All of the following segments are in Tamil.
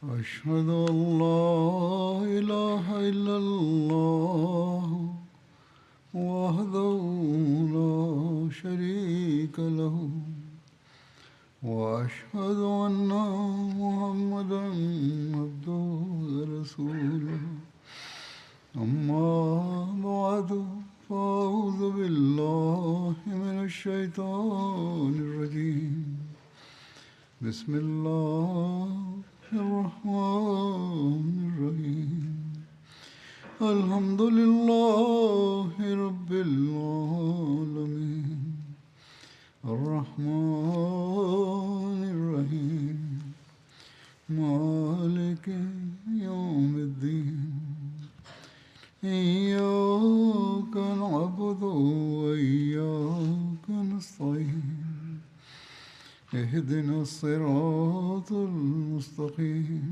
أشهد أن لا إله إلا الله وحده لا شريك له وأشهد أن محمدا عبده ورسوله أما بعد فأعوذ بالله من الشيطان الرجيم بسم الله الرحمن الرحيم الحمد لله رب العالمين الرحمن الرحيم مالك يوم الدين إياك نعبد وإياك نستعين اهدنا الصراط المستقيم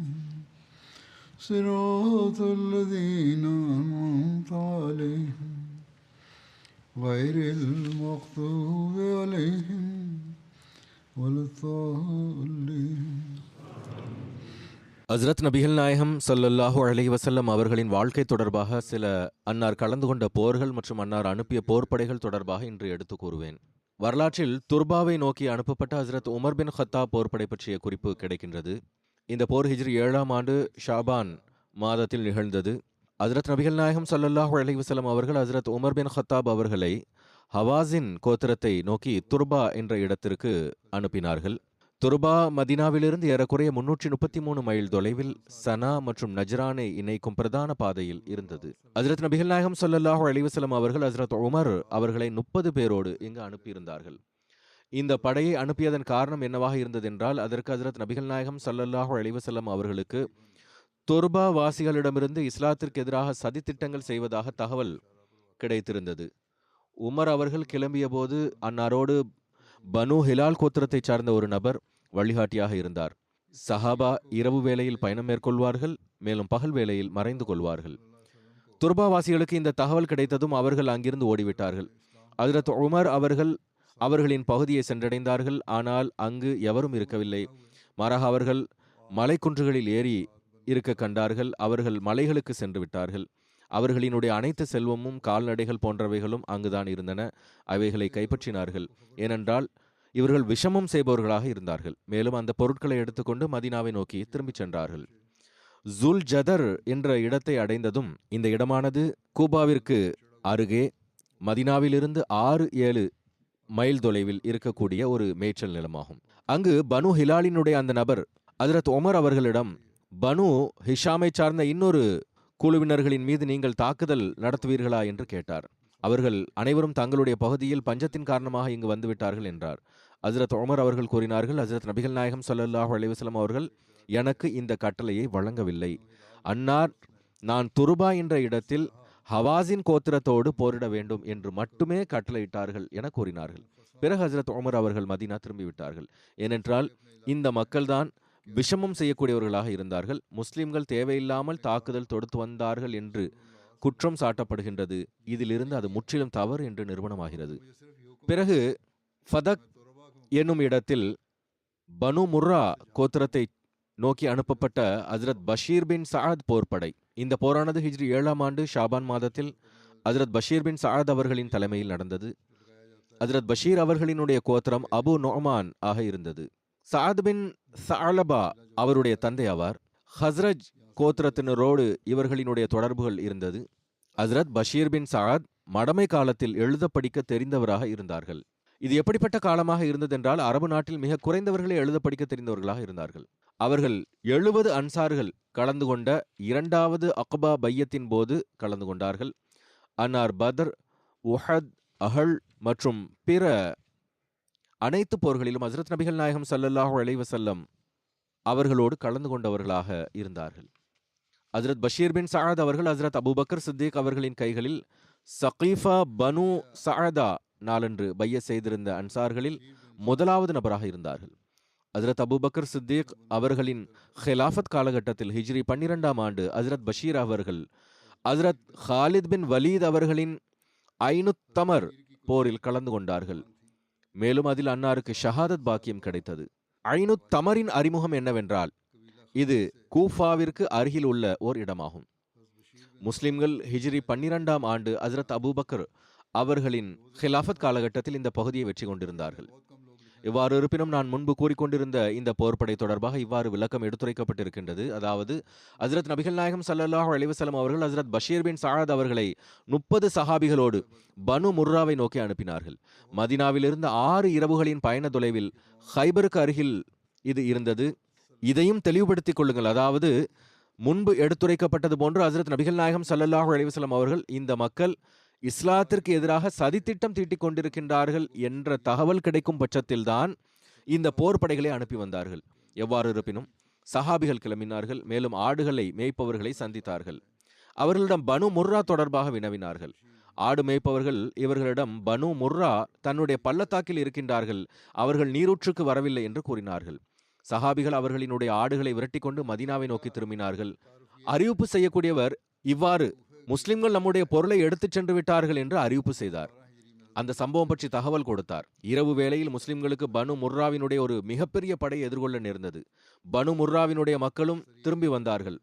صراط الذين أنعمت عليهم غير المغضوب عليهم ولا الضالين. ஹஸ்ரத் நபிகள் நாயகம் ஸல்லல்லாஹு அலைஹி வஸல்லம் அவர்களின் வாழ்க்கை தொடர்பாக சில அன்னார் கலந்து கொண்ட போர்கள் மற்றும் அன்னார் அனுப்பிய போர்ப்படைகள் தொடர்பாக இன்று எடுத்து கூறுவேன். வரலாற்றில் துர்பாவை நோக்கி அனுப்பப்பட்ட ஹஸ்ரத் உமர் பின் ஹத்தாப் போர்ப்படை பற்றிய குறிப்பு கிடைக்கின்றது. இந்த போர் ஹிஜ்ரி 7ஆம் ஆண்டு ஷாபான் மாதத்தில் நிகழ்ந்தது. ஹஸ்ரத் நபிகள் நாயகம் ஸல்லல்லாஹு அலைஹி வஸல்லம் அவர்கள் ஹஸ்ரத் உமர் பின் ஹத்தாப் அவர்களை ஹவாஸின் கோத்திரத்தை நோக்கி துர்பா என்ற இடத்திற்கு அனுப்பினார்கள். துர்பா மதீனாவிலிருந்து ஏறக்குறைய 333 மைல் தொலைவில் சனா மற்றும் நஜ்ரானை இணைக்கும் பிரதான பாதையில் இருந்தது. ஹஸ்ரத் நபிகள் நாயகம் ஸல்லல்லாஹு அலைஹி வஸல்லம் அவர்கள் ஹஸ்ரத் உமர் அவர்களை 30 பேரோடு இங்கு அனுப்பியிருந்தார்கள். இந்த படையை அனுப்பியதன் காரணம் என்னவாக இருந்ததென்றால், அதற்கு ஹஸ்ரத் நபிகள் நாயகம் ஸல்லல்லாஹு அலைஹி வஸல்லம் அவர்களுக்கு துர்பா வாசிகளிடமிருந்து இஸ்லாத்திற்கு எதிராக சதித்திட்டங்கள் செய்வதாக தகவல் கிடைத்திருந்தது. உமர் அவர்கள் கிளம்பிய போது அன்னாரோடு பனு ஹிலால் கோத்திரத்தை சார்ந்த ஒரு நபர் வழிகாட்டியாக இருந்தார். சஹாபா இரவு வேளையில் பயணம் மேற்கொள்வார்கள், மேலும் பகல் வேளையில் மறைந்து கொள்வார்கள். துர்பாவாசிகளுக்கு இந்த தகவல் கிடைத்ததும் அவர்கள் அங்கிருந்து ஓடிவிட்டார்கள். ஹஜ்ரத் உமர் அவர்கள் அவர்களின் பகுதியை சென்றடைந்தார்கள். ஆனால் அங்கு எவரும் இருக்கவில்லை. மாறாக அவர்கள் மலைக்குன்றுகளில் ஏறி இருக்க கண்டார்கள். அவர்கள் மலைகளுக்கு சென்று விட்டார்கள். அவர்களினுடைய அனைத்து செல்வமும் கால்நடைகள் போன்றவைகளும் அங்குதான் இருந்தன. அவைகளை கைப்பற்றினார்கள். ஏனென்றால் இவர்கள் விஷமம் செய்பவர்களாக இருந்தார்கள். மேலும் அந்த பொருட்களை எடுத்துக்கொண்டு மதீனாவை நோக்கி திரும்பிச் சென்றார்கள். ஜுல் ஜதர் என்ற இடத்தை அடைந்ததும், இந்த இடமானது கூபாவிற்கு அருகே மதீனாவிலிருந்து 6-7 மைல் தொலைவில் இருக்கக்கூடிய ஒரு மேய்ச்சல் நிலமாகும். அங்கு பனு ஹிலாலினுடைய அந்த நபர் ஹஜ்ரத் உமர் அவர்களிடம், பனு ஹிஷாமை சார்ந்த இன்னொரு குழுவினர்களின் மீது நீங்கள் தாக்குதல் நடத்துவீர்களா என்று கேட்டார். அவர்கள் அனைவரும் தங்களுடைய பகுதியில் பஞ்சத்தின் காரணமாக இங்கு வந்துவிட்டார்கள் என்றார். ஹஜ்ரத் உமர் அவர்கள் கூறினார்கள், ஹஜ்ரத் நபிகள் நாயகம் ஸல்லல்லாஹு அலைஹி வஸல்லம் அவர்கள் எனக்கு இந்த கட்டளையை வழங்கவில்லை. அன்னார் நான் துர்பா என்ற இடத்தில் ஹவாஸின் கோத்திரத்தோடு போரிட வேண்டும் என்று மட்டுமே கட்டளையிட்டார்கள் என கூறினார்கள். பிறகு ஹஜ்ரத் உமர் அவர்கள் மதீனா திரும்பிவிட்டார்கள். ஏனென்றால் இந்த மக்கள்தான் விஷமம் செய்யக்கூடியவர்களாக இருந்தார்கள். முஸ்லிம்கள் தேவையில்லாமல் தாக்குதல் தொடுத்து வந்தார்கள் என்று குற்றம் சாட்டப்படுகின்றது. இதிலிருந்து அது முற்றிலும் தவறு என்று நிரூபணமாகிறது. பிறகு ஃபதக் என்னும் இடத்தில் பனு முர்ரா கோத்திரத்தை நோக்கி அனுப்பப்பட்ட ஹஜ்ரத் பஷீர் பின் சஅத் போர்ப்படை. இந்த போரானது ஹிஜ்ரி 7ஆம் ஆண்டு ஷாபான் மாதத்தில் ஹஜ்ரத் பஷீர் பின் சஅத் அவர்களின் தலைமையில் நடந்தது. ஹஜ்ரத் பஷீர் அவர்களினுடைய கோத்திரம் அபு நொமான் ஆக இருந்தது. சஅத் பின் சஅலபா அவருடைய தந்தை ஆவார். ஹஸ்ரஜ் கோத்திரத்தினரோடு இவர்களினுடைய தொடர்புகள் இருந்தது. ஹஸ்ரத் பஷீர் பின் சஅத் மடமை காலத்தில் எழுத படிக்க தெரிந்தவராக இருந்தார்கள். இது எப்படிப்பட்ட காலமாக இருந்ததென்றால், அரபு நாட்டில் மிக குறைந்தவர்களே எழுத படிக்க தெரிந்தவர்களாக இருந்தார்கள். அவர்கள் 70 அன்சார்கள் கலந்து கொண்ட 2வது அக்பா பையத்தின் போது கலந்து கொண்டார்கள். அன்னார் பத்ர், உஹத், அஹல் மற்றும் பிற அனைத்து போர்களிலும் ஹஜ்ரத் நபிகள் நாயகம் ஸல்லல்லாஹு அலைஹி வஸல்லம் அவர்களோடு கலந்து கொண்டவர்களாக இருந்தார்கள். ஹஜ்ரத் பஷீர் பின் சஅத் அவர்கள் ஹஜ்ரத் அபூபக்கர் சித்திக் அவர்களின் கைகளில் சகீஃபா பனு சஅதா நாளன்று பைய செய்திருந்த அன்சார்களில் முதலாவது நபராக இருந்தார்கள். ஹஜ்ரத் அபூபக்கர் சித்திக் அவர்களின் ஹிலாஃபத் காலகட்டத்தில் ஹிஜ்ரி 12ஆம் ஆண்டு ஹஜ்ரத் பஷீர் அவர்கள் ஹஜ்ரத் ஹாலித் பின் வலீத் அவர்களின் ஐனுத் தமர் போரில் கலந்து கொண்டார்கள். மேலும் அதில் அன்னாருக்கு ஷஹாதத் பாக்கியம் கிடைத்தது. ஐனுத் தமரின் அறிமுகம் என்னவென்றால், இது கூஃபாவிற்கு அருகில் உள்ள ஓர் இடமாகும். முஸ்லிம்கள் ஹிஜ்ரி 12ஆம் ஆண்டு ஹஜ்ரத் அபூபக்கர் அவர்களின் ஹிலாஃபத் காலகட்டத்தில் இந்த பகுதியை வெற்றி கொண்டிருந்தார்கள். இவ்வாறு இருப்பினும் நான் முன்பு கூறிக்கொண்டிருந்த இந்த போர்ப்படை தொடர்பாக இவ்வாறு விளக்கம் எடுத்துரைக்கப்பட்டிருக்கின்றது. அதாவது ஹஜ்ரத் நபிகள் நாயகம் ஸல்லல்லாஹு அலைஹி வஸல்லம் அவர்கள் ஹஜ்ரத் பஷீர் பின் சஅத் அவர்களை 30 சஹாபிகளோடு பனு முர்ராவை நோக்கி அனுப்பினார்கள். மதீனாவிலிருந்து 6 இரவுகளின் பயண தொலைவில் ஹைபருக்கு அருகில் இது இருந்தது. இதையும் தெளிவுபடுத்திக் கொள்ளுங்கள். அதாவது முன்பு எடுத்துரைக்கப்பட்டது போன்று ஹஜ்ரத் நபிகள் நாயகம் ஸல்லல்லாஹு அலைஹி வஸல்லம் அவர்கள் இந்த மக்கள் இஸ்லாத்திற்கு எதிராக சதித்திட்டம் தீட்டிக் கொண்டிருக்கின்றார்கள் என்ற தகவல் கிடைக்கும் பட்சத்தில்தான் இந்த போர் படைகளை அனுப்பி வந்தார்கள். எவ்வாறு இருப்பினும் சஹாபிகள் கிளம்பினார்கள். மேலும் ஆடுகளை மேய்ப்பவர்களை சந்தித்தார்கள். அவர்களிடம் பனு முர்ரா தொடர்பாக வினவினார்கள். ஆடு மேய்ப்பவர்கள் இவர்களிடம் பனு முர்ரா தன்னுடைய பள்ளத்தாக்கில் இருக்கின்றார்கள், அவர்கள் நீரூற்றுக்கு வரவில்லை என்று கூறினார்கள். சஹாபிகள் அவர்களினுடைய ஆடுகளை விரட்டி கொண்டு மதீனாவை நோக்கி திரும்பினார்கள். அறிவிப்பு செய்யக்கூடியவர் இவ்வாறு முஸ்லிம்கள் நம்முடைய பொருளை எடுத்துச் சென்று விட்டார்கள் என்று அறிவிப்பு செய்தார். அந்த சம்பவம் பற்றி தகவல் கொடுத்தார். இரவு வேளையில் முஸ்லிம்களுக்கு பனு முர்ராவினுடைய ஒரு மிகப்பெரிய படையை எதிர்கொள்ள நேர்ந்தது. பனு முர்ராவினுடைய மக்களும் திரும்பி வந்தார்கள்.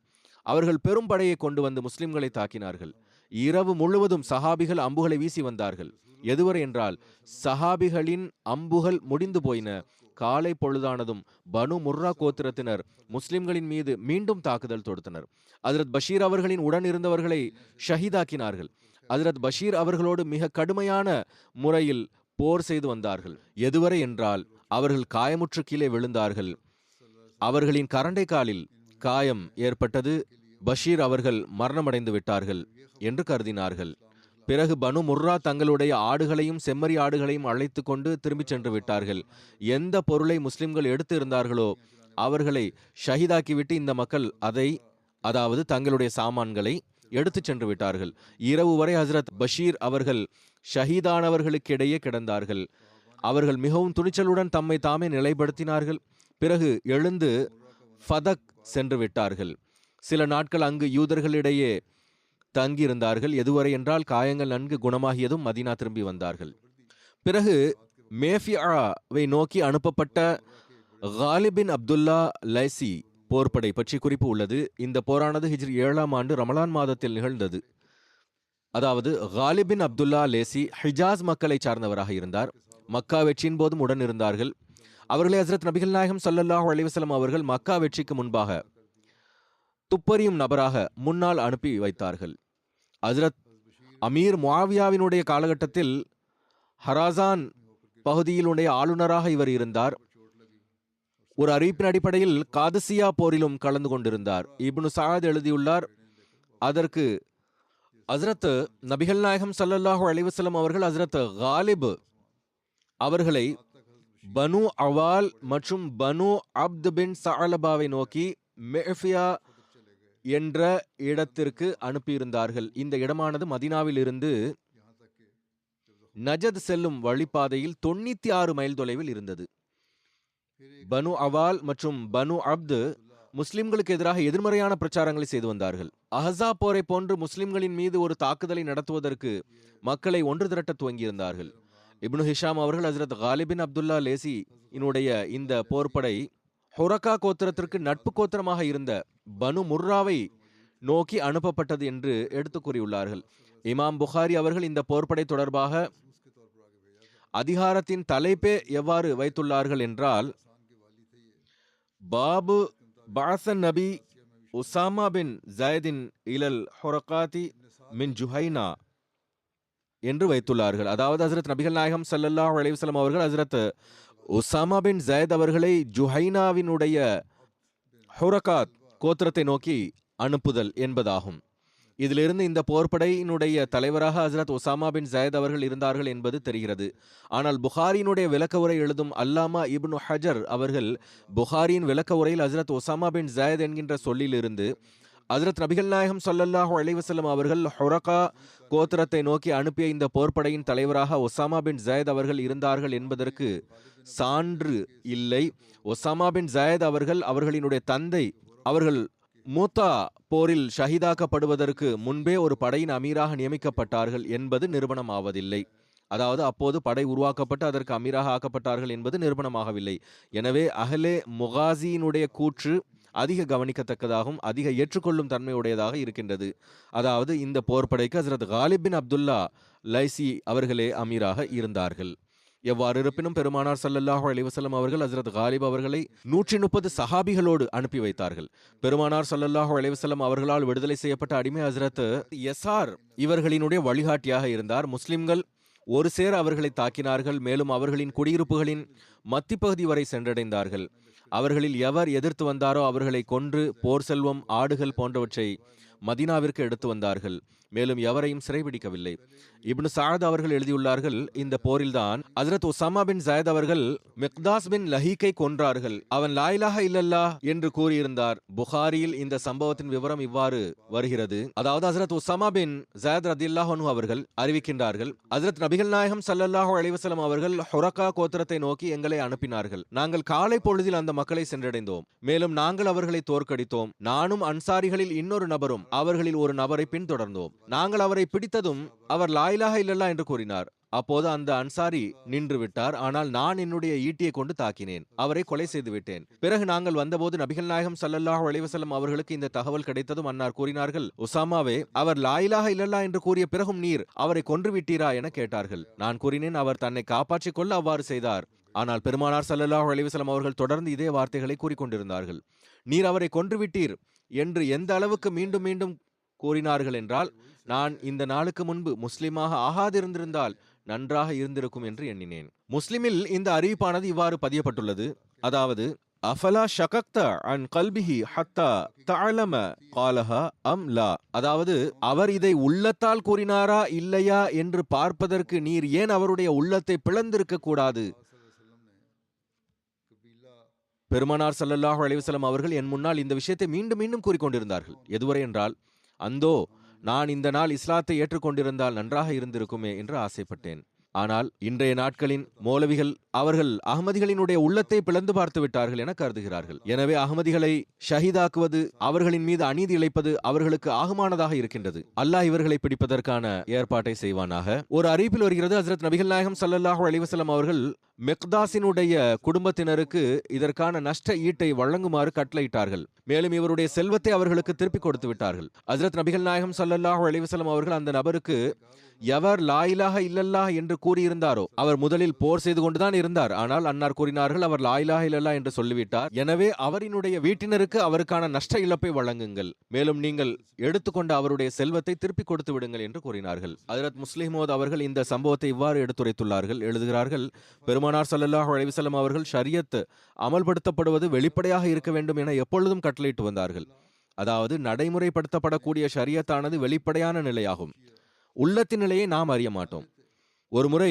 அவர்கள் பெரும் படையை கொண்டு வந்து முஸ்லிம்களை தாக்கினார்கள். இரவு முழுவதும் சஹாபிகள் அம்புகளை வீசி வந்தார்கள். எதுவரை என்றால் சஹாபிகளின் அம்புகள் முடிந்து போயின. காலை பொழுதானதும் பனு முர்ரா கோத்திரத்தினர் முஸ்லிம்களின் மீது மீண்டும் தாக்குதல் தொடுத்தனர். ஹஜ்ரத் பஷீர் அவர்களின் உடன் இருந்தவர்களை ஷஹீதாக்கினார்கள். ஹஜ்ரத் பஷீர் அவர்களோடு மிக கடுமையான முறையில் போர் செய்து வந்தார்கள். எதுவரை என்றால் அவர்கள் காயமுற்று கீழே விழுந்தார்கள். அவர்களின் கரண்டை காலில் காயம் ஏற்பட்டது. பஷீர் அவர்கள் மரணமடைந்து விட்டார்கள் என்று கருதினார்கள். பிறகு பனு முர்ரா தங்களுடைய ஆடுகளையும் செம்மறி ஆடுகளையும் அழைத்து கொண்டு திரும்பிச் சென்று விட்டார்கள். எந்த பொருளை முஸ்லிம்கள் எடுத்து இருந்தார்களோ அவர்களை ஷஹீதாக்கிவிட்டு இந்த மக்கள் அதாவது தங்களுடைய சாமான்களை எடுத்துச் சென்று விட்டார்கள். இரவு வரை ஹஜ்ரத் பஷீர் அவர்கள் ஷஹீதானவர்களுக்கிடையே கிடந்தார்கள். அவர்கள் மிகவும் துணிச்சலுடன் தம்மை தாமே நிலைப்படுத்தினார்கள். பிறகு எழுந்து ஃபதக் சென்று விட்டார்கள். சில நாட்கள் அங்கு யூதர்களிடையே தங்கியிருந்தார்கள். எதுவரை என்றால் காயங்கள் நன்கு குணமாகியதும் மதீனா திரும்பி வந்தார்கள். பிறகு மேஃபியாவை நோக்கி அனுப்பப்பட்ட காலிப் பின் அப்துல்லா லைசி போர்ப்படை பற்றி குறிப்பு உள்ளது. இந்த போரானது ஹிஜ்ரி 7ஆம் ஆண்டு ரமலான் மாதத்தில் நிகழ்ந்தது. அதாவது காலிப் பின் அப்துல்லா லேசி ஹிஜாஸ் மக்களை சார்ந்தவராக இருந்தார். மக்கா வெற்றியின் போதும் உடன் இருந்தார்கள். அவர்களை ஹஜ்ரத் நபிகள் நாயகம் ஸல்லல்லாஹு அலைஹி வஸல்லம் அவர்கள் மக்கா வெற்றிக்கு முன்பாக துப்பறியும் நபராக முன்னால் அனுப்பி வைத்தார்கள். ஹஜ்ரத் அமீர் முஆவியாவினுடைய காலகட்டத்தில் ஹராசான் பகுதியிலுடைய ஆளுநராக இவர் இருந்தார். ஒரு அறிவிப்பின் அடிப்படையில் காதசியா போரிலும் கலந்து கொண்டிருந்தார். இப்னு சஅத் எழுதியுள்ளார். அதற்கு ஹஜ்ரத் நபிகள் நாயகம் ஸல்லல்லாஹு அலைஹி வஸல்லம் அவர்கள் ஹஜ்ரத் காலிப் அவர்களை பனு அவால் மற்றும் பனு அப்த் பின் சஅலபாவை நோக்கி மேஃபியா என்ற இடத்திற்கு அனுப்பியிருந்தார்கள். இந்த இடமானது மதீனாவில் இருந்து நஜத் செல்லும் வழிப்பாதையில் 96 மைல் தொலைவில் இருந்தது. பனு அவால் மற்றும் பனு அப்து முஸ்லிம்களுக்கு எதிராக எதிர்மறையான பிரச்சாரங்களை செய்து வந்தார்கள். அஹஸாப் போரை போன்று முஸ்லிம்களின் மீது ஒரு தாக்குதலை நடத்துவதற்கு மக்களை ஒன்று திரட்ட துவங்கியிருந்தார்கள். இப்னு ஹிஷாம் அவர்கள் ஹஜ்ரத் காலிப் பின் அப்துல்லா லேசி இனுடைய இந்த போர்ப்படை ஹுரகா கோத்திரத்திற்கு நட்பு கோத்திரமாக இருந்த பனு முர்ராவை நோக்கி அனுப்பப்பட்டது என்று எடுத்து கூறியுள்ளார்கள். இமாம் புகாரி அவர்கள் இந்த போர்ப்படை தொடர்பாக அதிகாரத்தின் தலைப்பே எவ்வாறு வைத்துள்ளார்கள் என்றால், பாபு பாசன் நபி உசாமா பின் ஜயதின் இலல் ஹுரகாதி மின் ஜுஹைனா என்று வைத்துள்ளார்கள். அதாவது ஹஜ்ரத் நபிகள் நாயகம் ஸல்லல்லாஹு அலைஹி வஸல்லம் அவர்கள் ஹஜ்ரத் உசாமா பின் ஜயத் அவர்களை ஜுஹைனாவினுடைய ஹுரகாத் கோத்திரத்தை நோக்கி அனுப்புதல் என்பதாகும். இதிலிருந்து இந்த போர்ப்படையினுடைய தலைவராக ஹஜ்ரத் உசாமா பின் ஜயத் அவர்கள் இருந்தார்கள் என்பது தெரிகிறது. ஆனால் புகாரியினுடைய விளக்க உரை எழுதும் அல்லாமா இப்னு ஹஜர் அவர்கள் புகாரியின் விளக்க உரையில் ஹஜ்ரத் உசாமா பின் ஜயத் என்கின்ற சொல்லிலிருந்து ஹஜ்ரத் நபிகள் நாயகம் ஸல்லல்லாஹு அலைஹி வஸல்லம் அவர்கள் ஹுரகா கோத்திரத்தை நோக்கி அனுப்பிய இந்த போர்ப்படையின் தலைவராக ஒசாமா பின் ஜயத் அவர்கள் இருந்தார்கள் என்பதற்கு சான்று இல்லை. ஒசாமா பின் ஜயத் அவர்கள் அவர்களினுடைய தந்தை அவர்கள் மூத்தா போரில் ஷஹீதாக்கப்படுவதற்கு முன்பே ஒரு படையின் அமீராக நியமிக்கப்பட்டார்கள் என்பது நிரூபணம் ஆவதில்லை. அதாவது அப்போது படை உருவாக்கப்பட்டு அதற்கு அமீராக ஆக்கப்பட்டார்கள் என்பது நிரூபணமாகவில்லை. எனவே அஹ்லே முகாசியினுடைய கூற்று அதிக கவனிக்கத்தக்கதாகவும் அதிக ஏற்றுக்கொள்ளும் தன்மையுடையதாக இருக்கின்றது. அதாவது இந்த போர்படைக்கு ஹஸ்ரத் காலிப் பின் அப்துல்லா லைசி அவர்களே அமீராக இருந்தார்கள். எவ்வாறு இருப்பினும் பெருமானார் ஸல்லல்லாஹு அலைஹி வஸல்லம் அவர்கள் ஹஸ்ரத் காலிப் அவர்களை 130 சஹாபிகளோடு அனுப்பி வைத்தார்கள். பெருமானார் ஸல்லல்லாஹு அலைஹி வஸல்லம் அவர்களால் விடுதலை செய்யப்பட்ட அடிமை ஹஸ்ரத் யசார் இவர்களினுடைய வழிகாட்டியாக இருந்தார். முஸ்லிம்கள் ஒரு சேர அவர்களை தாக்கினார்கள். மேலும் அவர்களின் குடியிருப்புகளின் மத்திப்பகுதி வரை சென்றடைந்தார்கள். அவர்களில் எவர் எதிர்த்து வந்தாரோ அவர்களை கொன்று போர் செல்வம், ஆடுகள் போன்றவற்றை மதீனாவிற்கு எடுத்து வந்தார்கள். மேலும் எவரையும் சிறைபிடிக்கவில்லை. இப்னு சாத் அவர்கள் எழுதியுள்ளார்கள், இந்த போரில்தான் ஹஜ்ரத் உசாமா பின் ஜயத் அவர்கள் மிக்தாஸ் பின் லஹீக்கை கொன்றார்கள். அவன் லா இலாஹ இல்லல்லாஹ் என்று கூறியிருந்தார். புகாரியில் இந்த சம்பவத்தின் விவரம் இவ்வாறு வருகிறது. அதாவது ஹஜ்ரத் உசாமா பின் ஜயத் ரதியல்லாஹு அன்ஹு அவர்கள் அறிவிக்கின்றார்கள், ஹஜ்ரத் நபிகள் நாயகம் ஸல்லல்லாஹு அலைஹி வஸல்லம் அவர்கள் ஹுரகா கோத்திரத்தை நோக்கி எங்களை அனுப்பினார்கள். நாங்கள் காலை பொழுதில் அந்த மக்களை சென்றடைந்தோம். மேலும் நாங்கள் அவர்களை தோற்கடித்தோம். நானும் அன்சாரிகளில் இன்னொரு நபரும் அவர்களில் ஒரு நபரை பின்தொடர்ந்தோம். நாங்கள் அவரை பிடித்ததும் அவர் லா இலாஹ இல்லல்லாஹ் என்று கூறினார். அப்போது அந்த அன்சாரி நின்று விட்டார். ஆனால் நான் என்னுடைய ஈட்டியை கொண்டு தாக்கினேன். அவரை கொலை செய்து விட்டேன். பிறகு நாங்கள் வந்தபோது நபிகள் நாயகம் ஸல்லல்லாஹு அலைஹி வஸல்லம் அவர்களுக்கு இந்த தகவல் கிடைத்ததும் அன்னார் கூறினார்கள், உசாமாவே, அவர் லா இலாஹ இல்லல்லாஹ் என்று கூறிய பிறகும் நீர் அவரை கொன்று விட்டீரா என கேட்டார்கள். நான் கூறினேன், அவர் தன்னை காப்பாற்றிக் கொள்ள அவ்வாறு செய்தார். ஆனால் பெருமானார் ஸல்லல்லாஹு அலைஹி வஸல்லம் அவர்கள் தொடர்ந்து இதே வார்த்தைகளை கூறிக்கொண்டிருந்தார்கள். நீர் அவரை கொன்று விட்டீர் என்று எந்த அளவுக்கு மீண்டும் மீண்டும் கூறினார்கள் என்றால், நான் இந்த நாளுக்கு முன்பு முஸ்லிமாக ஆகாதிருந்திருந்தால் நன்றாக இருந்திருக்கும் என்று எண்ணினேன். முஸ்லிமில் இந்த அறிவிப்பானது இவ்வாறு பதியப்பட்டுள்ளது. அதாவது, அஃபலா ஷகக்த அன் கல்பிஹி ஹத்தா தஅலம காலஹா அம் லா. அதாவது, அவர் இதை உள்ளத்தால் கூறினாரா இல்லையா என்று பார்ப்பதற்கு நீர் ஏன் அவருடைய உள்ளத்தை பிளந்திருக்க கூடாது? பெருமானார் ஸல்லல்லாஹு அலைஹி வஸல்லம் அவர்கள் என் முன்னால் இந்த விஷயத்தை மீண்டும் மீண்டும் கூறிக்கொண்டிருந்தார்கள். எதுவரை என்றால், அந்தோ நான் இந்த நாள் இஸ்லாத்தை ஏற்றுக்கொண்டிருந்தால் நன்றாக இருந்திருக்குமே என்று ஆசைப்பட்டேன். ஆனால் இன்றைய நாட்களின் மௌலவிகள் அவர்கள் அகமதிகளினுடைய உள்ளத்தை பிளந்து பார்த்து விட்டார்கள் என கருதுகிறார்கள். எனவே அகமதிகளை ஷஹீதாக்குவது, அவர்களின் மீது அநீதி இழைப்பது அவர்களுக்கு ஆகுமானதாக இருக்கின்றது. அல்லாஹ் இவர்களை பிடிப்பதற்கான ஏற்பாட்டை செய்வானாக. ஒரு அறிவிப்பில் வருகிறது, ஹஜ்ரத் நபிகள் நாயகம் ஸல்லல்லாஹு அலைஹி வஸல்லம் அவர்கள் மிக்தாஸினுடைய குடும்பத்தினருக்கு இதற்கான நஷ்ட ஈட்டை வழங்குமாறு கட்டளையிட்டார்கள். மேலும் இவருடைய செல்வத்தை அவர்களுக்கு திருப்பிக் கொடுத்து விட்டார்கள். ஹஜ்ரத் நபிகள் நாயகம் ஸல்லல்லாஹு அலைஹி வஸல்லம் அவர்கள் அந்த நபருக்கு எவர் லா இலாஹ இல்லல்லாஹ் என்று கூறியிருந்தாரோ அவர் முதலில் போர் செய்து கொண்டுதான் இருந்தார். ஆனால் அன்னார் கூறினார்கள், அவர் லா இலாஹ இல்லல்லாஹ் என்று சொல்லிவிட்டார். எனவே அவரினுடைய வீட்டினருக்கு அவருக்கான நஷ்ட இழப்பை வழங்குங்கள். மேலும் நீங்கள் எடுத்துக்கொண்ட அவருடைய செல்வத்தை திருப்பிக் கொடுத்து விடுங்கள் என்று கூறினார்கள். ஹஜ்ரத் முஸ்லிமோத் அவர்கள் இந்த சம்பவத்தை இவ்வாறு எடுத்துரைத்துள்ளார்கள். எழுதுகிறார்கள், பெருமானார் ஸல்லல்லாஹு அலைஹி வஸல்லம் அவர்கள் ஷரியத் அமல்படுத்தப்படுவது வெளிப்படையாக இருக்க வேண்டும் என எப்பொழுதும் கட்டளையிட்டு வந்தார்கள். அதாவது நடைமுறைப்படுத்தப்படக்கூடிய ஷரியத்தானது வெளிப்படையான நிலையாகும். உள்ளத்தின் நிலையை நாம் அறிய மாட்டோம். ஒரு முறை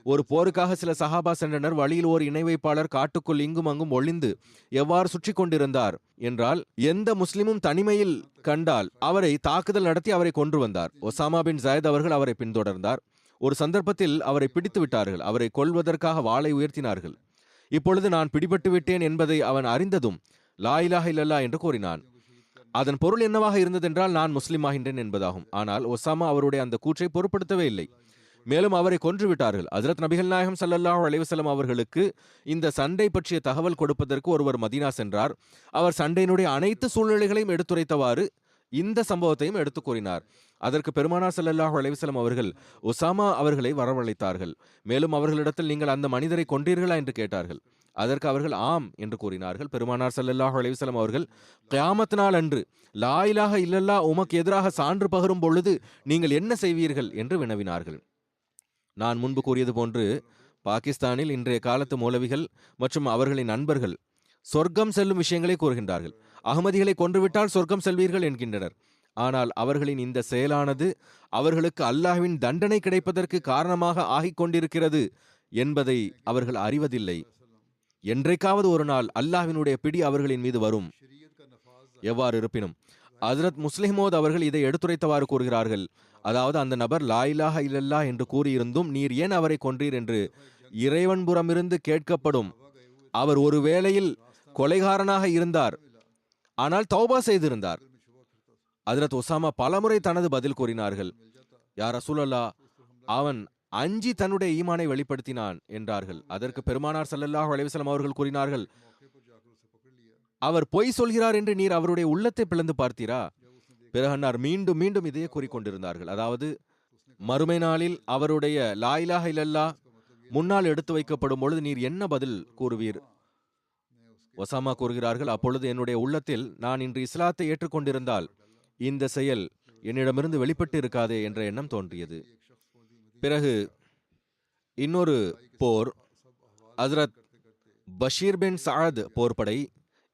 ஒரு போருக்காக சில சஹாபா சென்றனர். வழியில் ஓர் இணை வைப்பாளர் காட்டுக்குள் இங்கும் அங்கும் ஒளிந்து எவ்வாறு சுற்றி கொண்டிருந்தார் என்றால், எந்த முஸ்லிமும் தனிமையில் கண்டால் அவரை தாக்குதல் நடத்தி அவரை கொன்று வந்தார். ஒசாமா பின் ஜயத் அவர்கள் அவரை பின்தொடர்ந்தார். ஒரு சந்தர்ப்பத்தில் அவரை பிடித்து விட்டார்கள். அவரை கொல்வதற்காக வாளை உயர்த்தினார்கள். இப்பொழுது நான் பிடிபட்டு விட்டேன் என்பதை அவன் அறிந்ததும் லா இலாஹ இல்லல்லாஹ் என்று கூறினான். அதன் பொருள் என்னவாக இருந்ததென்றால், நான் முஸ்லிம் ஆகின்றேன் என்பதாகும். ஆனால் ஒசாமா அவருடைய அந்த கூற்றை பொருட்படுத்தவே இல்லை. மேலும் அவரை கொன்று விட்டார்கள். ஹஜ்ரத் நபிகள் நாயகம் ஸல்லல்லாஹு அலைஹி வஸல்லம் அவர்களுக்கு இந்த சண்டை பற்றிய தகவல் கொடுப்பதற்கு ஒருவர் மதீனா சென்றார். அவர் சண்டையினுடைய அனைத்து சூழ்நிலைகளையும் எடுத்துரைத்தவாறு இந்த சம்பவத்தையும் எடுத்து கூறினார். அதற்கு பெருமானார் ஸல்லல்லாஹு அலைஹி வஸல்லம் அவர்கள் ஒசாமா அவர்களை வரவழைத்தார்கள். மேலும் அவர்களிடத்தில், நீங்கள் அந்த மனிதரை கொன்றீர்களா என்று கேட்டார்கள். அதற்கு அவர்கள் ஆம் என்று கூறினார்கள். பெருமானார் ஸல்லல்லாஹு அலைஹி வஸல்லம் அவர்கள், கியாமத் நாள் அன்று லா இலாஹ இல்லல்லாஹ் உமக்கு எதிராக சான்று பகரும் பொழுது நீங்கள் என்ன செய்வீர்கள் என்று வினவினார்கள். நான் முன்பு கூறியது போன்று, பாகிஸ்தானில் இன்றைய காலத்து மௌலவிகள் மற்றும் அவர்களின் நண்பர்கள் சொர்க்கம் செல்லும் விஷயங்களை கூறுகின்றார்கள். அகமதிகளை கொன்றுவிட்டால் சொர்க்கம் செல்வீர்கள் என்கின்றனர். ஆனால் அவர்களின் இந்த செயலானது அவர்களுக்கு அல்லாஹ்வின் தண்டனை கிடைப்பதற்கு காரணமாக ஆகிக் கொண்டிருக்கிறது என்பதை அவர்கள் அறிவதில்லை. என்றைக்காவது ஒரு நாள் அல்லாஹ்வினுடைய பிடி அவர்களின் மீது வரும். எவ்வாறு இருப்பினும் ஹஜ்ரத் முஸ்லிமோத் அவர்கள் இதை எடுத்துரைத்தவாறு கூறுகிறார்கள். அதாவது, அந்த நபர் லா இலாஹ இல்லல்லாஹ் என்று கூறியிருந்தும் நீர் ஏன் அவரை கொன்றீர் என்று இறைவன்புறமிருந்து கேட்கப்படும். அவர் ஒரு வேளையில் கொலைகாரனாக இருந்தார், ஆனால் தௌபா செய்திருந்தார். ஹஜ்ரத் உசாமா பலமுறை தனது பதில் கூறினார்கள், யா ரசூலல்லாஹ், அவன் அஞ்சி தன்னுடைய ஈமானை வெளிப்படுத்தினான் என்றார்கள். அதற்கு பெருமானார் ஸல்லல்லாஹு அலைஹி வஸல்லம் அவர்கள் கூறினார்கள், அவர் பொய் சொல்கிறார் என்று நீர் அவருடைய உள்ளத்தை பிளந்து பார்த்தீரா? பிறகு அன்னார் மீண்டும் மீண்டும் இதையே கூறிக்கொண்டிருந்தார்கள். அதாவது மறுமை நாளில் அவருடைய லா இலாஹ இல்லல்லாஹ் முன்னால் எடுத்து வைக்கப்படும் பொழுது நீர் என்ன பதில் கூறுவீர்? ஒசாமா கூறுகிறார்கள், அப்பொழுது என்னுடைய உள்ளத்தில் நான் இன்று இஸ்லாத்தை ஏற்றுக்கொண்டிருந்தால் இந்த செயல் என்னிடமிருந்து வெளிப்பட்டு இருக்காதே என்ற எண்ணம் தோன்றியது. பிறகு இன்னொரு போர், ஹஜ்ரத் பஷீர் பின் சஅத் போர்படை,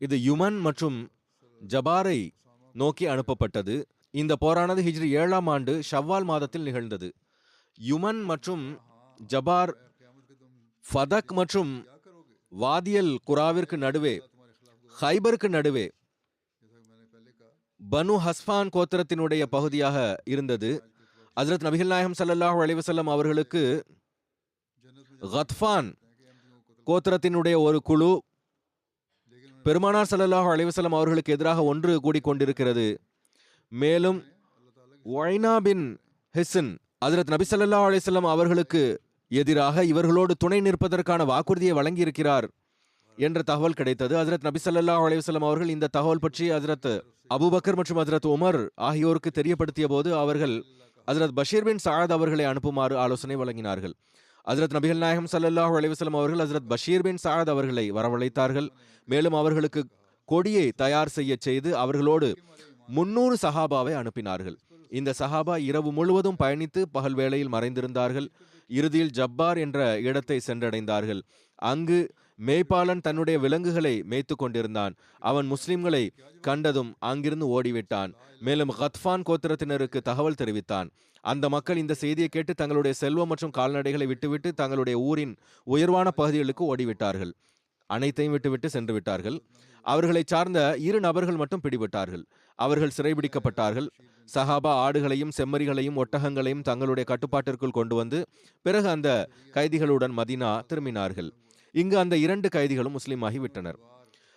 இது யுமன் மற்றும் ஜபாரை நோக்கி அனுப்பப்பட்டது. இந்த போரானது ஹிஜ்ரி 7ஆம் ஆண்டு ஷவ்வால் மாதத்தில் நிகழ்ந்தது. யுமன் மற்றும் ஜபார் ஃபதக் மற்றும் வாதியல் குராவிற்கு நடுவே, ஹைபருக்கு நடுவே பனு ஹஸ்ஃபான் கோத்திரத்தினுடைய பகுதியாக இருந்தது. ஹஜ்ரத் நபிகள் நாயகம் ஸல்லல்லாஹு அலைஹி வஸல்லம் அவர்களுக்கு கத்ஃபான் கோத்திரத்தினுடைய ஒரு குழு பெருமானார் ஸல்லல்லாஹு அலைஹி வஸல்லம் அவர்களுக்கு எதிராக ஒன்று கூடிக்கொண்டிருக்கிறது. மேலும் ஒய்னா பின் ஹிஸ்ன் ஹஜ்ரத் நபி ஸல்லல்லாஹு அலைஹி வஸல்லம் அவர்களுக்கு எதிராக இவர்களோடு துணை நிற்பதற்கான வாக்குறுதியை வழங்கியிருக்கிறார் என்ற தகவல் கிடைத்தது. ஹஜ்ரத் நபி ஸல்லல்லாஹு அலைஹி வஸல்லம் அவர்கள் இந்த தகவல் பற்றி ஹஜ்ரத் அபூபக்கர் மற்றும் ஹஜ்ரத் உமர் ஆகியோருக்கு தெரியப்படுத்திய போது அவர்கள் ஹஜ்ரத் பஷீர் பின் சஅத் அவர்களை அனுப்புமாறு ஆலோசனை வழங்கினார்கள். ஹஜ்ரத் நபிகள் நாயகம் ஸல்லல்லாஹு அலைஹி வஸல்லம் அவர்கள் ஹஜ்ரத் பஷீர் பின் சஅத் அவர்களை வரவழைத்தார்கள். மேலும் அவர்களுக்கு கொடியை தயார் செய்ய செய்து அவர்களோடு 300 சஹாபாவை அனுப்பினார்கள். இந்த சஹாபா இரவு முழுவதும் பயணித்து பகல் வேளையில் மறைந்திருந்தார்கள். இறுதியில் ஜப்பார் என்ற இடத்தை சென்றடைந்தார்கள். அங்கு மேய்ப்பாளன் தன்னுடைய விலங்குகளை மேய்த்து கொண்டிருந்தான். அவன் முஸ்லிம்களை கண்டதும் அங்கிருந்து ஓடிவிட்டான். மேலும் கத்ஃபான் கோத்திரத்தினருக்கு தகவல் தெரிவித்தான். அந்த மக்கள் இந்த செய்தியை கேட்டு தங்களுடைய செல்வம் மற்றும் கால்நடைகளை விட்டுவிட்டு தங்களுடைய ஊரின் உயர்வான பகுதிகளுக்கு ஓடிவிட்டார்கள். அனைத்தையும் விட்டுவிட்டு சென்று விட்டார்கள். அவர்களை சார்ந்த 2 நபர்கள் மட்டும் பிடிபட்டார்கள். அவர்கள் சிறைபிடிக்கப்பட்டார்கள். சஹாபா ஆடுகளையும் செம்மறிகளையும் ஒட்டகங்களையும் தங்களுடைய கட்டுப்பாட்டிற்குள் கொண்டு வந்து பிறகு அந்த கைதிகளுடன் மதீனா திரும்பினார்கள். இங்கு அந்த 2 கைதிகளும் முஸ்லீமாகி விட்டனர்.